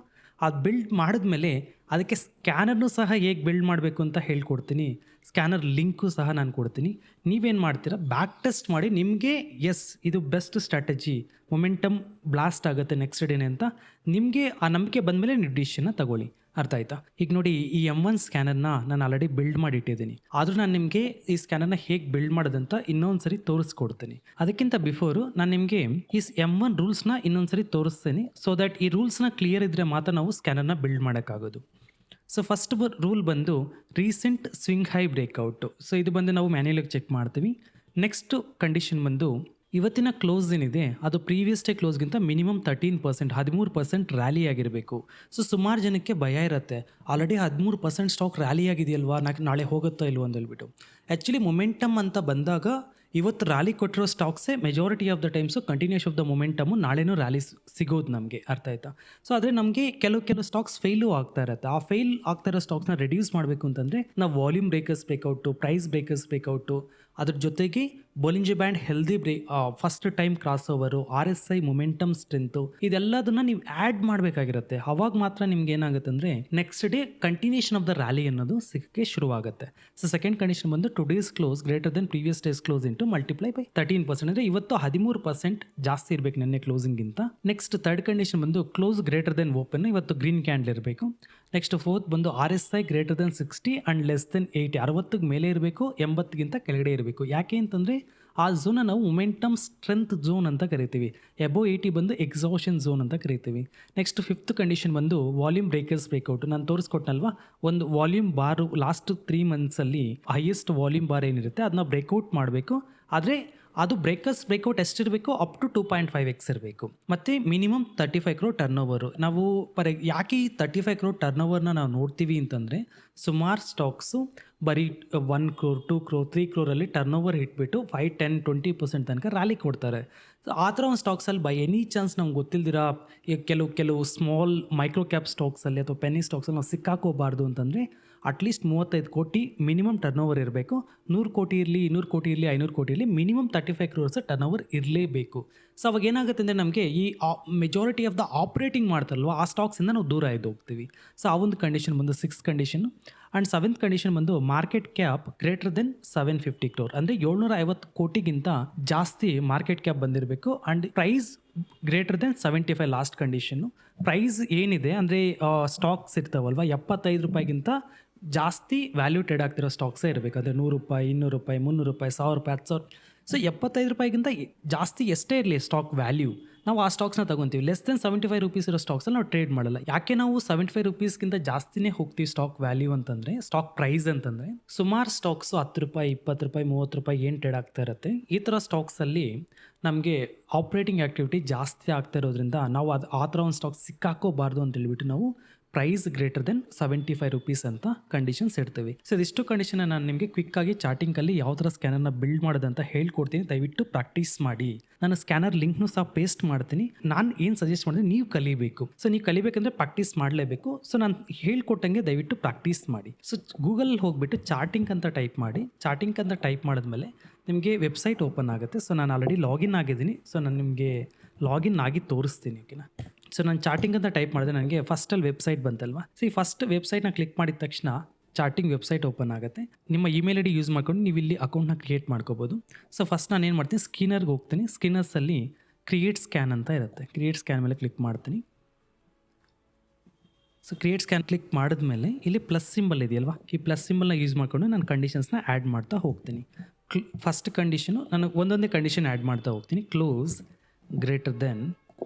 ಅದು ಬಿಲ್ಡ್ ಮಾಡಿದ್ಮೇಲೆ ಅದಕ್ಕೆ ಸ್ಕ್ಯಾನರ್ನು ಸಹ ಹೇಗೆ ಬಿಲ್ಡ್ ಮಾಡಬೇಕು ಅಂತ ಹೇಳ್ಕೊಡ್ತೀನಿ. ಸ್ಕ್ಯಾನರ್ ಲಿಂಕು ಸಹ ನಾನು ಕೊಡ್ತೀನಿ. ನೀವೇನು ಮಾಡ್ತೀರಾ, ಬ್ಯಾಕ್ ಟೆಸ್ಟ್ ಮಾಡಿ ನಿಮಗೆ ಎಸ್ ಇದು ಬೆಸ್ಟ್ ಸ್ಟ್ರಾಟಜಿ, ಮೊಮೆಂಟಮ್ ಬ್ಲಾಸ್ಟ್ ಆಗುತ್ತೆ ನೆಕ್ಸ್ಟ್ ಡೇನೆ ಅಂತ ನಿಮಗೆ ಆ ನಂಬಿಕೆ ಬಂದಮೇಲೆ ನೀವು ಡಿಸಿಷನ್ನ ತಗೊಳ್ಳಿ. ಅರ್ಥ ಆಯ್ತಾ? ಈಗ ನೋಡಿ, ಈ M1 ಸ್ಕ್ಯಾನರ್ನ ನಾನು ಆಲ್ರೆಡಿ ಬಿಲ್ಡ್ ಮಾಡಿ ಇಟ್ಟಿದ್ದೀನಿ. ಆದರೂ ನಾನು ನಿಮಗೆ ಈ ಸ್ಕ್ಯಾನರ್ನ ಹೇಗೆ ಬಿಲ್ಡ್ ಮಾಡೋದಂತ ಇನ್ನೊಂದು ಸರಿ ತೋರಿಸ್ಕೊಡ್ತೀನಿ. ಅದಕ್ಕಿಂತ ಬಿಫೋರು ನಾನು ನಿಮಗೆ ಈ M1 ರೂಲ್ಸ್ನ ಇನ್ನೊಂದು ಸರಿ ತೋರಿಸ್ತೀನಿ. ಸೊ ದ್ಯಾಟ್ ಈ ರೂಲ್ಸ್ನ ಕ್ಲಿಯರ್ ಇದ್ದರೆ ಮಾತ್ರ ನಾವು ಸ್ಕ್ಯಾನರ್ನ ಬಿಲ್ಡ್ ಮಾಡೋಕ್ಕಾಗೋದು. ಸೊ ಫಸ್ಟ್ ರೂಲ್ ಬಂದು ರೀಸೆಂಟ್ ಸ್ವಿಂಗ್ ಹೈ ಬ್ರೇಕ್ಔಟು. ಸೊ ಇದು ಬಂದು ನಾವು ಮ್ಯಾನ್ಯಲಾಗಿ ಚೆಕ್ ಮಾಡ್ತೀವಿ. ನೆಕ್ಸ್ಟು ಕಂಡೀಷನ್ ಬಂದು ಇವತ್ತಿನ ಕ್ಲೋಸ್ ಏನಿದೆ ಅದು ಪ್ರೀವಿಯಸ್ ಡೇ ಕ್ಲೋಸ್ಗಿಂತ ಮಿನಿಮಮ್ 13% ರ್ಯಾಲಿ ಆಗಿರಬೇಕು. ಸೊ ಸುಮಾರು ಜನಕ್ಕೆ ಭಯ ಇರುತ್ತೆ, ಆಲ್ರೆಡಿ 13% ಸ್ಟಾಕ್ ರ್ಯಾಲಿ ಆಗಿದೆಯಲ್ವಾ, ನಾಳೆ ಹೋಗುತ್ತೋ ಇಲ್ವೋ ಅಂತ ಹೇಳ್ಬಿಟ್ಟು. ಆ್ಯಕ್ಚುಲಿ ಮೊಮೆಂಟಮ್ ಅಂತ ಬಂದಾಗ ಇವತ್ತು ರ್ಯಾಲಿ ಕೊಟ್ಟಿರೋ ಸ್ಟಾಕ್ಸೇ majority of the times continues of the momentum ನಾಳೆನೂ ರ್ಯಾಲಿ ಸಿಗೋದು ನಮಗೆ, ಅರ್ಥ ಆಯ್ತಾ? ಸೊ ಆದರೆ ನಮಗೆ ಕೆಲವು ಸ್ಟಾಕ್ಸ್ ಫೇಲು ಆಗ್ತಾ ಇರುತ್ತೆ. ಆ ಫೇಲ್ ಆಗ್ತಾ ಇರೋ ಸ್ಟಾಕ್ಸ್ನ ರೆಡ್ಯೂಸ್ ಮಾಡಬೇಕು ಅಂತಂದರೆ ನಾವು volume breakers breakout, price breakers breakout, ಅದ್ರ ಜೊತೆಗೆ Bollinger band healthy first time cross over, RSI momentum strength, ಇದೆಲ್ಲದನ್ನ ನೀವು ಆ್ಯಡ್ ಮಾಡಬೇಕಾಗಿರುತ್ತೆ. ಅವಾಗ ಮಾತ್ರ ನಿಮ್ಗೆ ಏನಾಗುತ್ತೆ ಅಂದರೆ next day continuation of the rally ಅನ್ನೋದು ಸಿಕ್ಕಕ್ಕೆ ಶುರುವಾಗುತ್ತೆ. ಸೊ ಸೆಕೆಂಡ್ ಕಂಡೀಷನ್ ಬಂದು today's close greater than previous day's close into multiply by 13%. ಅಂದರೆ ಇವತ್ತು 13% ಜಾಸ್ತಿ ಇರಬೇಕು ನೆನ್ನೆ ಕ್ಲೋಸಿಂಗಿಂತ. ನೆಕ್ಸ್ಟ್ ಥರ್ಡ್ ಕಂಡೀಷನ್ ಬಂದು ಕ್ಲೋಸ್ ಗ್ರೇಟರ್ ದೆನ್ ಓಪನ್, ಇವತ್ತು ಗ್ರೀನ್ ಕ್ಯಾಂಡಲ್ ಇರಬೇಕು. ನೆಕ್ಸ್ಟ್ ಫೋರ್ತ್ ಬಂದು RSI greater then 60 and less than 80, 60ಗೆ ಮೇಲೆ ಇರಬೇಕು, 80ಗಿಂತ ಕೆಳಗಡೆ ಇರಬೇಕು. ಯಾಕೆ ಅಂತಂದರೆ ಆ ಝೋನ ನಾವು ಮೊಮೆಂಟಮ್ ಸ್ಟ್ರೆಂತ್ ಝೋನ್ ಅಂತ ಕರಿತೀವಿ. ಎಬೋ 80 ಬಂದು ಎಕ್ಸಾಷನ್ ಝೋನ್ ಅಂತ ಕರಿತೀವಿ. ನೆಕ್ಸ್ಟ್ ಫಿಫ್ತ್ ಕಂಡೀಷನ್ ಬಂದು ವಾಲ್ಯೂಮ್ ಬ್ರೇಕರ್ಸ್ ಬ್ರೇಕೌಟ್. ನಾನು ತೋರಿಸ್ಕೊಟ್ನಲ್ವಾ, ಒಂದು ವಾಲ್ಯೂಮ್ ಬಾರು ಲಾಸ್ಟ್ 3 ಮಂತ್ಸಲ್ಲಿ ಹೈಯೆಸ್ಟ್ ವಾಲ್ಯೂಮ್ ಬಾರ್ ಏನಿರುತ್ತೆ ಅದನ್ನ ಬ್ರೇಕೌಟ್ ಮಾಡಬೇಕು. ಆದರೆ ಅದು ಬ್ರೇಕೌಟ್ ಎಷ್ಟಿರಬೇಕು, ಅಪ್ ಟು 2.5x ಇರಬೇಕು. ಮತ್ತು ಮಿನಿಮಮ್ 35 crore ಟರ್ನ್ ಓವರು. ನಾವು ಯಾಕೆ ಈ 35 crore ಟರ್ನ್ ಓವರ್ನ ನಾವು ನೋಡ್ತೀವಿ ಅಂತಂದರೆ ಸುಮಾರು ಸ್ಟಾಕ್ಸು ಬರೀ 1 crore 2 crore 3 crore turn over ಇಟ್ಬಿಟ್ಟು 5, 10, 20% ತನಕ ರ್ಯಾಲಿ ಕೊಡ್ತಾರೆ. ಸೊ ಆ ಥರ ಒಂದು ಸ್ಟಾಕ್ಸಲ್ಲಿ ಬೈ ಎನಿ ಚಾನ್ಸ್ ನಮ್ಗೆ ಗೊತ್ತಿಲ್ದಿರ ಕೆಲವು ಸ್ಮಾಲ್ ಮೈಕ್ರೋ ಕ್ಯಾಪ್ ಸ್ಟಾಕ್ಸಲ್ಲಿ ಅಥವಾ ಪೆನ್ನಿ ಸ್ಟಾಕ್ಸಲ್ಲಿ ನಾವು ಸಿಕ್ಕಾಕೋಬಾರ್ದು ಅಂತಂದರೆ ಅಟ್ಲೀಸ್ಟ್ 35 ಕೋಟಿ ಮಿನಿಮಮ್ ಟರ್ನ್ ಓವರ್ ಇರಬೇಕು. 100 ಕೋಟಿ ಇರಲಿ, 200 ಕೋಟಿ ಇರಲಿ, 500 ಕೋಟಿ ಇರಲಿ, ಮಿನಿಮಮ್ 35 crores ಟರ್ನ್ ಓವರ್ ಇರಲೇಬೇಕು. ಸೊ ಅವಾಗ ಏನಾಗುತ್ತೆ ಅಂದರೆ ನಮಗೆ ಈ ಮೆಜಾರಿಟಿ ಆಫ್ ದ ಆಪ್ರೇಟಿಂಗ್ ಮಾಡ್ತಾರಲ್ವ ಆ ಸ್ಟಾಕ್ಸಿಂದ ನಾವು ದೂರ ಇದ್ದು ಹೋಗ್ತೀವಿ. ಸೊ ಆ ಒಂದು ಕಂಡೀಷನ್ ಬಂದು 6th condition. And 7th condition ಬಂದು market cap greater than 750 crore, ಅಂದರೆ 750 ಕೋಟಿಗಿಂತ ಜಾಸ್ತಿ ಮಾರ್ಕೆಟ್ ಕ್ಯಾಪ್ ಬಂದಿರಬೇಕು. And price greater than 75 last condition. Price ಏನಿದೆ ಅಂದರೆ ಸ್ಟಾಕ್ಸ್ ಇರ್ತಾವಲ್ವ 75 ರೂಪಾಯಿಗಿಂತ ಜಾಸ್ತಿ ವ್ಯಾಲ್ಯೂ ಟ್ರೇಡ್ ಆಗ್ತಿರೋ ಸ್ಟಾಕ್ಸೇ ಇರಬೇಕು. ಅಂದರೆ 100 ರೂಪಾಯಿ, 200 ರೂಪಾಯಿ, 300 ರೂಪಾಯಿ, 1000 ರೂಪಾಯಿ, 10,000. ಸೊ ₹75ಗಿಂತ ಜಾಸ್ತಿ ಎಷ್ಟೇ ಇರಲಿ ಸ್ಟಾಕ್ ವ್ಯಾಲ್ಯೂ, ನಾವು ಆ ಸ್ಟಾಕ್ಸ್ನ ತಗೊತೀವಿ. ಲೆಸ್ ದೆನ್ ₹75 ಇರೋ ಸ್ಟಾಕ್ಸಲ್ಲಿ ನಾವು ಟ್ರೇಡ್ ಮಾಡಲ್ಲ. ಯಾಕೆ ನಾವು ₹75ಗಿಂತ ಜಾಸ್ತಿನೇ ಹೋಗ್ತೀವಿ ಸ್ಟಾಕ್ ವ್ಯಾಲ್ಯೂ ಅಂತಂದರೆ, ಸ್ಟಾಕ್ ಪ್ರೈಸ್ ಅಂತಂದರೆ, ಸುಮಾರು ಸ್ಟಾಕ್ಸು ₹10, ₹20, ₹30 ಏನು ಟ್ರೇಡ್ ಆಗ್ತಾ ಇರುತ್ತೆ. ಈ ಥರ ಸ್ಟಾಕ್ಸಲ್ಲಿ ನಮಗೆ ಆಪ್ರೇಟಿಂಗ್ ಆ್ಯಕ್ಟಿವಿಟಿ ಜಾಸ್ತಿ ಆಗ್ತಾ ಇರೋದ್ರಿಂದ ನಾವು ಆ ಥರ ಒಂದು ಸ್ಟಾಕ್ ಸಿಕ್ಕಾಕೋಬಾರ್ದು ಅಂತ ಹೇಳ್ಬಿಟ್ಟು ನಾವು ಪ್ರೈಸ್ ಗ್ರೇಟರ್ ದೆನ್ ₹75 ಅಂತ ಕಂಡೀಷನ್ಸ್ ಇಡ್ತೀವಿ. ಸೊ ಇದಿಷ್ಟು ಕಂಡೀಷನ್ನ ನಾನು ನಿಮಗೆ ಕ್ವಿಕ್ಕಾಗಿ ಚಾರ್ಟಿಂಗಲ್ಲಿ ಯಾವ ಥರ ಸ್ಕ್ಯಾನರ್ನ ಬಿಲ್ಡ್ ಮಾಡೋದಂತ ಹೇಳ್ಕೊಡ್ತೀನಿ. ದಯವಿಟ್ಟು ಪ್ರಾಕ್ಟೀಸ್ ಮಾಡಿ. ನಾನು ಸ್ಕ್ಯಾನರ್ ಲಿಂಕ್ನು ಸಹ ಪೇಸ್ಟ್ ಮಾಡ್ತೀನಿ. ನಾನು ಏನು ಸಜೆಸ್ಟ್ ಮಾಡಿದ್ರೆ ನೀವು ಕಲಿಬೇಕು. ಸೊ ನೀವು ಕಲಿಬೇಕಂದ್ರೆ ಪ್ರಾಕ್ಟೀಸ್ ಮಾಡಲೇಬೇಕು. ಸೊ ನಾನು ಹೇಳ್ಕೊಟ್ಟಂಗೆ ದಯವಿಟ್ಟು ಪ್ರಾಕ್ಟೀಸ್ ಮಾಡಿ. ಸೊ ಗೂಗಲ್ ಹೋಗ್ಬಿಟ್ಟು ಚಾರ್ಟಿಂಗ್ ಅಂತ ಟೈಪ್ ಮಾಡಿ. ಚಾರ್ಟಿಂಗ್ ಅಂತ ಟೈಪ್ ಮಾಡಿದ್ಮೇಲೆ ನಿಮಗೆ ವೆಬ್ಸೈಟ್ ಓಪನ್ ಆಗುತ್ತೆ. ಸೊ ನಾನು ಆಲ್ರೆಡಿ ಲಾಗಿನ್ ಆಗಿದ್ದೀನಿ. ಸೊ ನಾನು ನಿಮಗೆ ಲಾಗಿನ್ ಆಗಿ ತೋರಿಸ್ತೀನಿ. ಓಕೆನಾ. ಸೊ ನಾನು ಚಾರ್ಟಿಂಗ್ ಅಂತ ಟೈಪ್ ಮಾಡಿದೆ, ನನಗೆ ಫಸ್ಟಲ್ಲಿ ವೆಬ್ಸೈಟ್ ಬಂತಲ್ವಾ. ಸೊ ಈ ಫಸ್ಟ್ ವೆಬ್ಸೈಟ್ನ ಕ್ಲಿಕ್ ಮಾಡಿದ ತಕ್ಷಣ ಚಾರ್ಟಿಂಗ್ ವೆಬ್ಸೈಟ್ ಓಪನ್ ಆಗುತ್ತೆ. ನಿಮ್ಮ ಇಮೇಲ್ ಐ ಡಿ ಯೂಸ್ ಮಾಡ್ಕೊಂಡು ನೀವು ಇಲ್ಲಿ ಅಕೌಂಟ್ನ ಕ್ರಿಯೇಟ್ ಮಾಡ್ಕೋಬೋದು. ಸೊ ಫಸ್ಟ್ ನಾನು ಏನು ಮಾಡ್ತೀನಿ, ಸ್ಕ್ರೀನರ್ಗೆ ಹೋಗ್ತೀನಿ. ಸ್ಕ್ರೀನರ್ಸಲ್ಲಿ ಕ್ರಿಯೇಟ್ ಸ್ಕ್ಯಾನ್ ಅಂತ ಇರುತ್ತೆ. ಕ್ರಿಯೇಟ್ ಸ್ಕ್ಯಾನ್ ಮೇಲೆ ಕ್ಲಿಕ್ ಮಾಡ್ತೀನಿ. ಸೊ ಕ್ರಿಯೇಟ್ ಸ್ಕ್ಯಾನ್ ಕ್ಲಿಕ್ ಮಾಡಿದ್ಮೇಲೆ ಇಲ್ಲಿ ಪ್ಲಸ್ ಸಿಂಬಲ್ ಇದೆಯಲ್ವಾ, ಈ ಪ್ಲಸ್ ಸಿಂಬಲ್ನ ಯೂಸ್ ಮಾಡಿಕೊಂಡು ನಾನು ಕಂಡೀಷನ್ಸ್ನ ಆ್ಯಡ್ ಮಾಡ್ತಾ ಹೋಗ್ತೀನಿ. ಫಸ್ಟ್ ಕಂಡೀಷನು ನಾನು ಒಂದೊಂದೇ ಕಂಡೀಷನ್ ಆ್ಯಡ್ ಮಾಡ್ತಾ ಹೋಗ್ತೀನಿ. ಕ್ಲೋಸ್ ಗ್ರೇಟರ್ ದೆನ್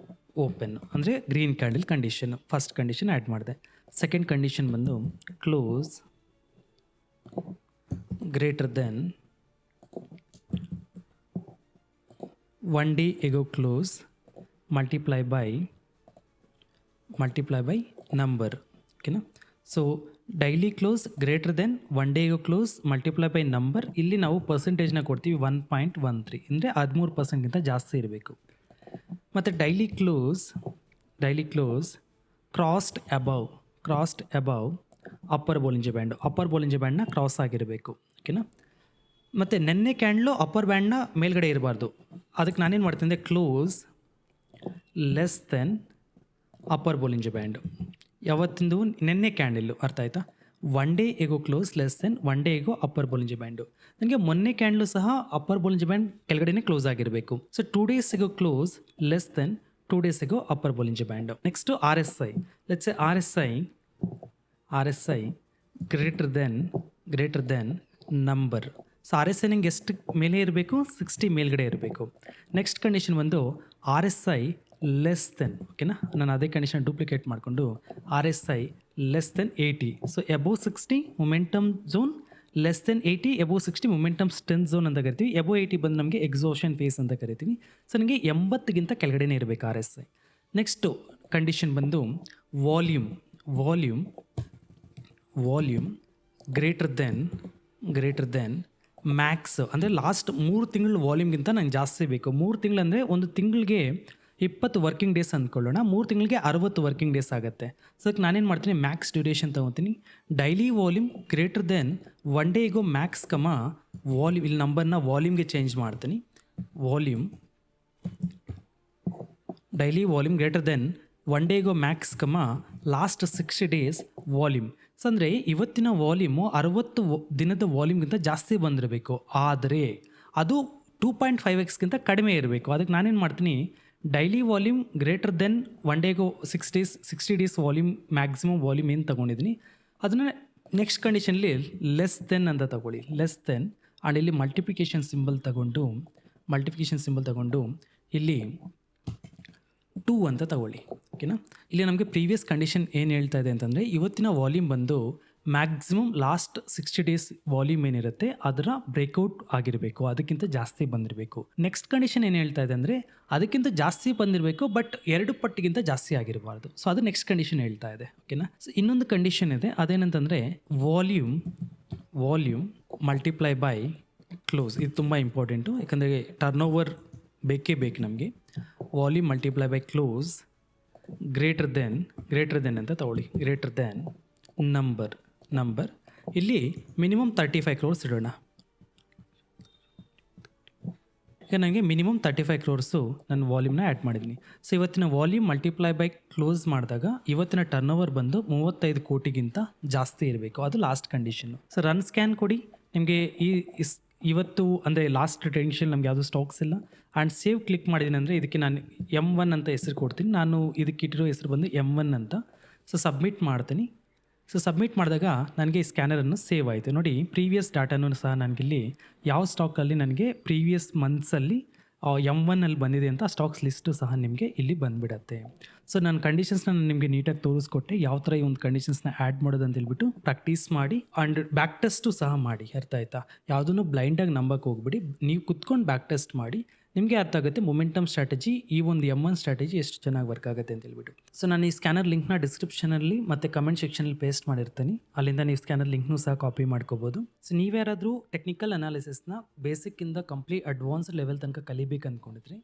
ಓಪನ್ ಅಂದರೆ green candle condition, first condition add ಮಾಡಿದೆ. ಸೆಕೆಂಡ್ ಕಂಡೀಷನ್ ಬಂದು close greater than 1 day ago close multiply by number. ಓಕೆನಾ. So daily close greater than 1 day ago close multiply by number. ಇಲ್ಲಿ ನಾವು ಪರ್ಸೆಂಟೇಜ್ನ ಕೊಡ್ತೀವಿ 1.13 ಅಂದರೆ 13%ಗಿಂತ ಜಾಸ್ತಿ ಇರಬೇಕು. ಮತ್ತು daily close crossed above upper Bollinger ಬ್ಯಾಂಡ್ನ ಕ್ರಾಸ್ ಆಗಿರಬೇಕು. ಓಕೆನಾ. ಮತ್ತು ನೆನ್ನೆ ಕ್ಯಾಂಡ್ಲು ಅಪ್ಪರ್ ಬ್ಯಾಂಡ್ನ ಮೇಲ್ಗಡೆ ಇರಬಾರ್ದು. ಅದಕ್ಕೆ ನಾನೇನು ಮಾಡ್ತೀನಿ ಅಂದರೆ close less than upper Bollinger band. ಯಾವತ್ತಿಂದು ನೆನ್ನೆ ಕ್ಯಾಂಡಲ್ಲು, ಅರ್ಥ ಆಯ್ತಾ. 1 day ago close less than 1 day ago upper Bollinger band. ನನಗೆ ಮೊನ್ನೆ ಕ್ಯಾಂಡ್ಲು ಸಹ ಅಪ್ಪರ್ ಬೋಲಿಂಜರ್ ಬ್ಯಾಂಡ್ ಕೆಳಗಡೆನೇ ಕ್ಲೋಸ್ ಆಗಿರಬೇಕು. So 2 days ago close less than 2 days ago upper Bollinger band. Next RSI. Let's say RSI greater than number. So RSI ನಂಗೆ ಎಷ್ಟು ಮೇಲೆ ಇರಬೇಕು, 60 ಮೇಲ್ಗಡೆ ಇರಬೇಕು. ನೆಕ್ಸ್ಟ್ ಕಂಡೀಷನ್ ಬಂದು RSI ಲೆಸ್ ದೆನ್. ಓಕೆನಾ. ನಾನು ಅದೇ ಕಂಡೀಷನ್ ಡೂಪ್ಲಿಕೇಟ್ ಮಾಡಿಕೊಂಡು RSI less than 80. So above 60 momentum zone, less than 80 above 60 momentum strength zone ಅಂತ ಕರಿತೀವಿ. ಅಬೋವ್ 80 ಬಂದು ನಮಗೆ ಎಕ್ಸಾಷನ್ ಫೇಸ್ ಅಂತ ಕರಿತೀವಿ. ಸೊ ನನಗೆ 80ಗಿಂತ ಕೆಳಗಡೆನೇ ಇರಬೇಕು RSI. ನೆಕ್ಸ್ಟು ಕಂಡೀಷನ್ ಬಂದು ವಾಲ್ಯೂಮ್ ಗ್ರೇಟರ್ ದೆನ್ ಮ್ಯಾಕ್ಸ್ ಅಂದರೆ ಲಾಸ್ಟ್ 3 ತಿಂಗಳು ವಾಲ್ಯೂಮ್ಗಿಂತ ನಂಗೆ ಜಾಸ್ತಿ ಬೇಕು. 3 ತಿಂಗಳು ಅಂದರೆ ಒಂದು ತಿಂಗಳಿಗೆ 20 ವರ್ಕಿಂಗ್ ಡೇಸ್ ಅಂದ್ಕೊಳ್ಳೋಣ. 3 ತಿಂಗಳಿಗೆ 60 ವರ್ಕಿಂಗ್ ಡೇಸ್ ಆಗುತ್ತೆ. ಸೊ ಅದಕ್ಕೆ ನಾನೇನು ಮಾಡ್ತೀನಿ, ಮ್ಯಾಕ್ಸ್ ಡ್ಯೂರೇಷನ್ ತೊಗೊತೀನಿ. Daily volume greater than 1 day ago max volume, ಇಲ್ಲಿ ನಂಬರ್ನ ವಾಲ್ಯೂಮ್ಗೆ ಚೇಂಜ್ ಮಾಡ್ತೀನಿ. Daily volume greater than 1 day ago max last 60 days volume. So ಅಂದರೆ ಇವತ್ತಿನ ವಾಲ್ಯೂಮು 60 ದಿನದ ವಾಲ್ಯೂಮ್ಗಿಂತ ಜಾಸ್ತಿ ಬಂದಿರಬೇಕು. ಆದರೆ ಅದು 2.5x ಕಡಿಮೆ ಇರಬೇಕು. ಅದಕ್ಕೆ ನಾನೇನು ಮಾಡ್ತೀನಿ, daily volume greater than 1 day ago 60 days volume, maximum volume ಏನು ತೊಗೊಂಡಿದ್ದೀನಿ ಅದನ್ನು ನೆಕ್ಸ್ಟ್ ಕಂಡೀಷನಲ್ಲಿ ಲೆಸ್ ದೆನ್ ಅಂತ ತಗೊಳ್ಳಿ. ಲೆಸ್ ದೆನ್ ಆ್ಯಂಡ್ ಇಲ್ಲಿ ಮಲ್ಟಿಪ್ಲಿಕೇಶನ್ ಸಿಂಬಲ್ ತಗೊಂಡು ಇಲ್ಲಿ 2 ಅಂತ ತಗೊಳ್ಳಿ. ಓಕೆನಾ. ಇಲ್ಲಿ ನಮಗೆ ಪ್ರೀವಿಯಸ್ ಕಂಡೀಷನ್ ಏನು ಹೇಳ್ತಾ ಇದೆ ಅಂತಂದರೆ, ಇವತ್ತಿನ ವಾಲ್ಯೂಮ್ ಬಂದು ಮ್ಯಾಕ್ಸಿಮಮ್ ಲಾಸ್ಟ್ 60 days ವಾಲ್ಯೂಮ್ ಏನಿರುತ್ತೆ ಅದರ ಬ್ರೇಕ್ಔಟ್ ಆಗಿರಬೇಕು, ಅದಕ್ಕಿಂತ ಜಾಸ್ತಿ ಬಂದಿರಬೇಕು. ನೆಕ್ಸ್ಟ್ ಕಂಡೀಷನ್ ಏನು ಹೇಳ್ತಾ ಇದೆ ಅಂದರೆ, ಅದಕ್ಕಿಂತ ಜಾಸ್ತಿ ಬಂದಿರಬೇಕು ಬಟ್ 2 ಪಟ್ಟಿಗಿಂತ ಜಾಸ್ತಿ ಆಗಿರಬಾರ್ದು. ಸೊ ಅದು ನೆಕ್ಸ್ಟ್ ಕಂಡೀಷನ್ ಹೇಳ್ತಾ ಇದೆ. ಓಕೆನಾ. ಸೊ ಇನ್ನೊಂದು ಕಂಡೀಷನ್ ಇದೆ, ಅದೇನಂತಂದರೆ ವಾಲ್ಯೂಮ್ ಮಲ್ಟಿಪ್ಲೈ ಬೈ ಕ್ಲೋಸ್. ಇದು ತುಂಬ ಇಂಪಾರ್ಟೆಂಟು, ಯಾಕಂದರೆ ಟರ್ನ್ ಓವರ್ ಬೇಕೇ ಬೇಕು ನಮಗೆ. Volume multiply by close greater then ಅಂತ ತಗೊಳ್ಳಿ. ಗ್ರೇಟರ್ ದೆನ್ ನಂಬರ್ ಇಲ್ಲಿ ಮಿನಿಮಮ್ 35 crores ಇಡೋಣ. ಈಗ ನನಗೆ ಮಿನಿಮಮ್ 35 crores ನನ್ನ ವಾಲ್ಯೂಮ್ನ ಆ್ಯಡ್ ಮಾಡಿದ್ದೀನಿ. ಸೊ ಇವತ್ತಿನ ವಾಲ್ಯೂಮ್ ಮಲ್ಟಿಪ್ಲೈ ಬೈ ಕ್ಲೋಸ್ ಮಾಡಿದಾಗ ಇವತ್ತಿನ ಟರ್ನ್ ಓವರ್ ಬಂದು 35 ಕೋಟಿಗಿಂತ ಜಾಸ್ತಿ ಇರಬೇಕು. ಅದು last condition. So run scan ಕೊಡಿ. ನಿಮಗೆ ಇವತ್ತು ಅಂದರೆ ಲಾಸ್ಟ್ ಟ್ರೆಡಿಷನ್ ನಮ್ಗೆ ಯಾವುದೂ ಸ್ಟಾಕ್ಸ್ ಇಲ್ಲ. ಆ್ಯಂಡ್ ಸೇವ್ ಕ್ಲಿಕ್ ಮಾಡಿದ್ದೀನಿ ಅಂದರೆ ಇದಕ್ಕೆ ನಾನು M1 ಅಂತ ಹೆಸರು ಕೊಡ್ತೀನಿ. ನಾನು ಇದಕ್ಕೆ ಇಟ್ಟಿರೋ ಹೆಸರು ಬಂದು M1 ಅಂತ. ಸೊ ಸಬ್ಮಿಟ್ ಮಾಡ್ತೀನಿ. ಸೊ ಸಬ್ಮಿಟ್ ಮಾಡಿದಾಗ ನನಗೆ ಈ ಸ್ಕ್ಯಾನರನ್ನು ಸೇವ್ ಆಯಿತು. ನೋಡಿ ಪ್ರೀವಿಯಸ್ ಡಾಟಾನೂ ಸಹ ನನಗಿಲ್ಲಿ ಯಾವ ಸ್ಟಾಕಲ್ಲಿ ನನಗೆ ಪ್ರೀವಿಯಸ್ ಮಂತ್ಸಲ್ಲಿ M1 ಅಲ್ಲಿ ಬಂದಿದೆ ಅಂತ ಸ್ಟಾಕ್ಸ್ ಲಿಸ್ಟು ಸಹ ನಿಮಗೆ ಇಲ್ಲಿ ಬಂದುಬಿಡತ್ತೆ. ಸೊ ನಾನು ಕಂಡೀಷನ್ಸ್ನ ನಿಮಗೆ ನೀಟಾಗಿ ತೋರಿಸ್ಕೊಟ್ಟೆ. ಯಾವ ಥರ ಈ ಒಂದು ಕಂಡೀಷನ್ಸ್ನ ಆ್ಯಡ್ ಮಾಡೋದು ಅಂತ ಹೇಳ್ಬಿಟ್ಟು ಪ್ರಾಕ್ಟೀಸ್ ಮಾಡಿ ಆ್ಯಂಡ್ ಬ್ಯಾಕ್ ಟೆಸ್ಟು ಸಹ ಮಾಡಿ. ಅರ್ಥ ಆಯ್ತಾ? ಯಾವುದನ್ನು ಬ್ಲೈಂಡಾಗಿ ನಂಬಕ್ಕೆ ಹೋಗ್ಬಿಡಿ. ನೀವು ಕುತ್ಕೊಂಡು ಬ್ಯಾಕ್ ಟೆಸ್ಟ್ ಮಾಡಿ. ನಿಮಗೆ ಅರ್ಥ ಆಗುತ್ತೆ ಮೊಮೆಂಟಮ್ ಸ್ಟ್ರಾಟಜಿ ಈ ಒಂದು M1 ಸ್ಟ್ರಾಟಜಿ ಎಷ್ಟು ಚೆನ್ನಾಗಿ ವರ್ಕ್ ಆಗುತ್ತೆ ಅಂತ ಹೇಳ್ಬಿಟ್ಟು. ಸೊ ನಾನು ಈ ಸ್ಕ್ಯಾನರ್ ಲಿಂಕ್ನ ಡಿಸ್ಕ್ರಿಪ್ಷನಲ್ಲಿ ಮತ್ತು ಕಮೆಂಟ್ ಸೆಕ್ಷನಲ್ಲಿ ಪೇಸ್ಟ್ ಮಾಡಿರ್ತೀನಿ. ಅಲ್ಲಿಂದ ನೀವು ಸ್ಕ್ಯಾನರ್ ಲಿಂಕ್ನೂ ಸಹ ಕಾಪಿ ಮಾಡ್ಕೋಬೋದು. ಸೊ ನೀವ್ಯಾರಾದರೂ ಟೆಕ್ನಿಕಲ್ ಅನಾಲಿಸಿಸ್ನ ಬೇಸಿಕ್ಕಿಂದ ಕಂಪ್ಲೀಟ್ ಅಡ್ವಾನ್ಸ್ಡ್ ಲೆವೆಲ್ ತನಕ ಕಲಿಬೇಕು ಅಂದ್ಕೊಂಡಿದ್ರೆ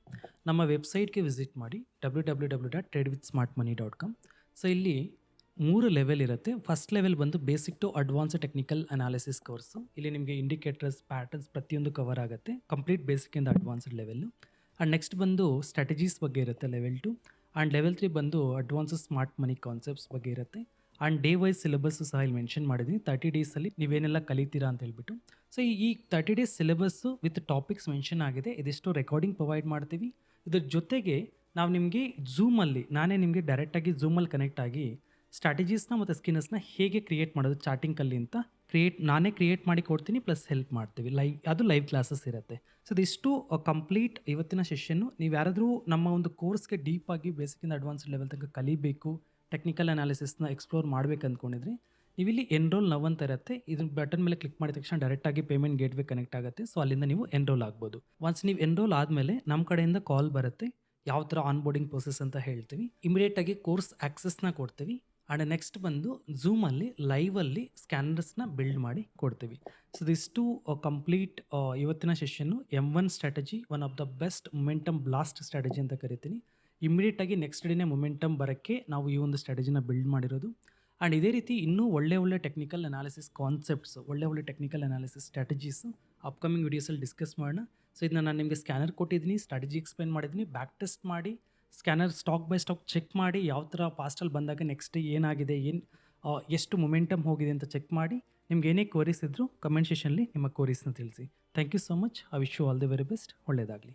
ನಮ್ಮ ವೆಬ್ಸೈಟ್ಗೆ ವಿಸಿಟ್ ಮಾಡಿ www.tradewithsmartmoney.com. ಸೊ ಇಲ್ಲಿ 3 ಲೆವೆಲ್ ಇರುತ್ತೆ. ಫಸ್ಟ್ ಲೆವೆಲ್ ಬಂದು basic to advanced technical analysis course. ಇಲ್ಲಿ ನಿಮಗೆ ಇಂಡಿಕೇಟರ್ಸ್, ಪ್ಯಾಟರ್ನ್ಸ್ ಪ್ರತಿಯೊಂದು ಕವರ್ ಆಗುತ್ತೆ. ಕಂಪ್ಲೀಟ್ ಬೇಸಿಕ್ಕಿಂದ ಅಡ್ವಾನ್ಸ್ಡ್ ಲೆವೆಲ್ಲು. ಆ್ಯಂಡ್ ನೆಕ್ಸ್ಟ್ ಬಂದು ಸ್ಟ್ರಾಟಜೀಸ್ ಬಗ್ಗೆ ಇರುತ್ತೆ ಲೆವೆಲ್ 2. ಆ್ಯಂಡ್ ಲೆವೆಲ್ 3 ಬಂದು ಅಡ್ವಾನ್ಸ್ಡ್ ಸ್ಮಾರ್ಟ್ ಮನಿ ಕಾನ್ಸೆಪ್ಟ್ಸ್ ಬಗ್ಗೆ ಇರುತ್ತೆ. ಆ್ಯಂಡ್ ಡೇ ವೈಸ್ ಸಿಲೆಬಸ್ಸು ಸಹ ಇಲ್ಲಿ ಮೆನ್ಷನ್ ಮಾಡಿದ್ದೀನಿ. 30 ಡೇಸಲ್ಲಿ ನೀವೇನೆಲ್ಲ ಕಲಿತೀರಾ ಅಂತ ಹೇಳ್ಬಿಟ್ಟು. ಸೊ ಈ 30 days syllabus with topics mention ಆಗಿದೆ. ಇದಿಷ್ಟು ರೆಕಾರ್ಡಿಂಗ್ ಪ್ರೊವೈಡ್ ಮಾಡ್ತೀವಿ. ಇದ್ರ ಜೊತೆಗೆ ನಾವು ನಿಮಗೆ ಝೂಮಲ್ಲಿ ನಾನೇ ನಿಮಗೆ ಡೈರೆಕ್ಟಾಗಿ ಝೂಮಲ್ಲಿ ಕನೆಕ್ಟ್ ಆಗಿ ಸ್ಟ್ರಾಟಜೀಸ್ನ ಮತ್ತು ಸ್ಕಿನ್ನರ್ಸ್ನ ಹೇಗೆ ಕ್ರಿಯೇಟ್ ಮಾಡೋದು ಚಾಟಿಂಗಲ್ಲಿ ಅಂತ ನಾನೇ ಕ್ರಿಯೇಟ್ ಮಾಡಿ ಕೊಡ್ತೀನಿ, ಪ್ಲಸ್ ಹೆಲ್ಪ್ ಮಾಡ್ತೀವಿ. ಅದು ಲೈವ್ ಕ್ಲಾಸಸ್ ಇರುತ್ತೆ. ಸೊ ಇದಿಷ್ಟು ಕಂಪ್ಲೀಟ್ ಇವತ್ತಿನ ಸೆಷನ್ನು. ನೀವು ಯಾರಾದರೂ ನಮ್ಮ ಒಂದು ಕೋರ್ಸ್ಗೆ ಡೀಪಾಗಿ ಬೇಸಿಕ್ಕಿಂದ ಅಡ್ವಾನ್ಸ್ಡ್ ಲೆವೆಲ್ ತನಕ ಕಲಿಬೇಕು, ಟೆಕ್ನಿಕಲ್ ಅನಾಲಿಸಿಸ್ನ ಎಕ್ಸ್ಪ್ಲೋರ್ ಮಾಡಬೇಕು ಅಂದ್ಕೊಂಡಿದ್ರೆ ನೀವಿಲ್ಲಿ ಎನ್ರೋಲ್ ನವ್ ಅಂತ ಇರುತ್ತೆ. ಇದನ್ನ ಬಟನ್ ಮೇಲೆ ಕ್ಲಿಕ್ ಮಾಡಿದ ತಕ್ಷಣ ಡೈರೆಕ್ಟಾಗಿ ಪೇಮೆಂಟ್ ಗೇಟ್ವೇ ಕನೆಕ್ಟ್ ಆಗುತ್ತೆ. ಸೊ ಅಲ್ಲಿಂದ ನೀವು ಎನ್ರೋಲ್ ಆಗ್ಬೋದು. ಒನ್ಸ್ ನೀವು ಎನ್ರೋಲ್ ಆದಮೇಲೆ ನಮ್ಮ ಕಡೆಯಿಂದ ಕಾಲ್ ಬರುತ್ತೆ. ಯಾವ ಥರ ಆನ್ಬೋರ್ಡಿಂಗ್ ಪ್ರೊಸೆಸ್ ಅಂತ ಹೇಳ್ತೀವಿ. ಇಮಿಡಿಯೇಟಾಗಿ ಕೋರ್ಸ್ ಆಕ್ಸೆಸ್ನ ಕೊಡ್ತೀವಿ. ಆ್ಯಂಡ್ ನೆಕ್ಸ್ಟ್ ಬಂದು ಝೂಮಲ್ಲಿ ಲೈವಲ್ಲಿ ಸ್ಕ್ಯಾನರ್ಸ್ನ ಬಿಲ್ಡ್ ಮಾಡಿ ಕೊಡ್ತೀವಿ. ಸೊ ದಿಷ್ಟು ಕಂಪ್ಲೀಟ್ ಇವತ್ತಿನ session M1 strategy, one of the best momentum blast strategy ಅಂತ ಕರಿತೀನಿ. ಇಮಿಡಿಯೇಟಾಗಿ ನೆಕ್ಸ್ಟ್ ಡೇನೇ ಮೊಮೆಂಟಮ್ ಬರೋಕ್ಕೆ ನಾವು ಈ ಒಂದು ಸ್ಟ್ರಾಟಜಿನ ಬಿಲ್ಡ್ ಮಾಡಿರೋದು. ಆ್ಯಂಡ್ ಇದೇ ರೀತಿ ಇನ್ನೂ ಒಳ್ಳೆ ಟೆಕ್ನಿಕಲ್ ಅನಾಲಿಸಿಸ್ ಕಾನ್ಸೆಪ್ಟ್ಸ್, ಒಳ್ಳೆ ಟೆಕ್ನಿಕಲ್ ಅನಾಲಿಸಿಸ್ ಸ್ಟ್ರಾಟಜೀಸು ಅಪ್ಕಮಿಂಗ್ ವೀಡಿಯೋಸಲ್ಲಿ ಡಿಸ್ಕಸ್ ಮಾಡೋಣ. ಸೊ ಇದನ್ನ ನಾನು ನಿಮಗೆ ಸ್ಕ್ಯಾನರ್ ಕೊಟ್ಟಿದ್ದೀನಿ, ಸ್ಟ್ರಾಟಜಿ ಎಕ್ಸ್ಪ್ಲೇನ್ ಮಾಡಿದ್ದೀನಿ. ಬ್ಯಾಕ್ ಟೆಸ್ಟ್ ಮಾಡಿ scanner stock by stock check ಮಾಡಿ ಯಾವ ಥರ ಪಾಸ್ಟಲ್ಲಿ ಬಂದಾಗ ನೆಕ್ಸ್ಟ್ ಏನಾಗಿದೆ, ಎಷ್ಟು ಮೊಮೆಂಟಮ್ ಹೋಗಿದೆ ಅಂತ ಚೆಕ್ ಮಾಡಿ. ನಿಮ್ಗೆ ಏನೇ ಕ್ವರೀಸ್ ಇದ್ದರೂ ಕಮೆಂಟ್ ಸೆಷನ್ಲಿ ನಿಮ್ಮ ಕ್ವರೀಸ್ನ ತಿಳಿಸಿ. Thank you so much. I wish you all the very best. ಒಳ್ಳೆಯದಾಗಲಿ.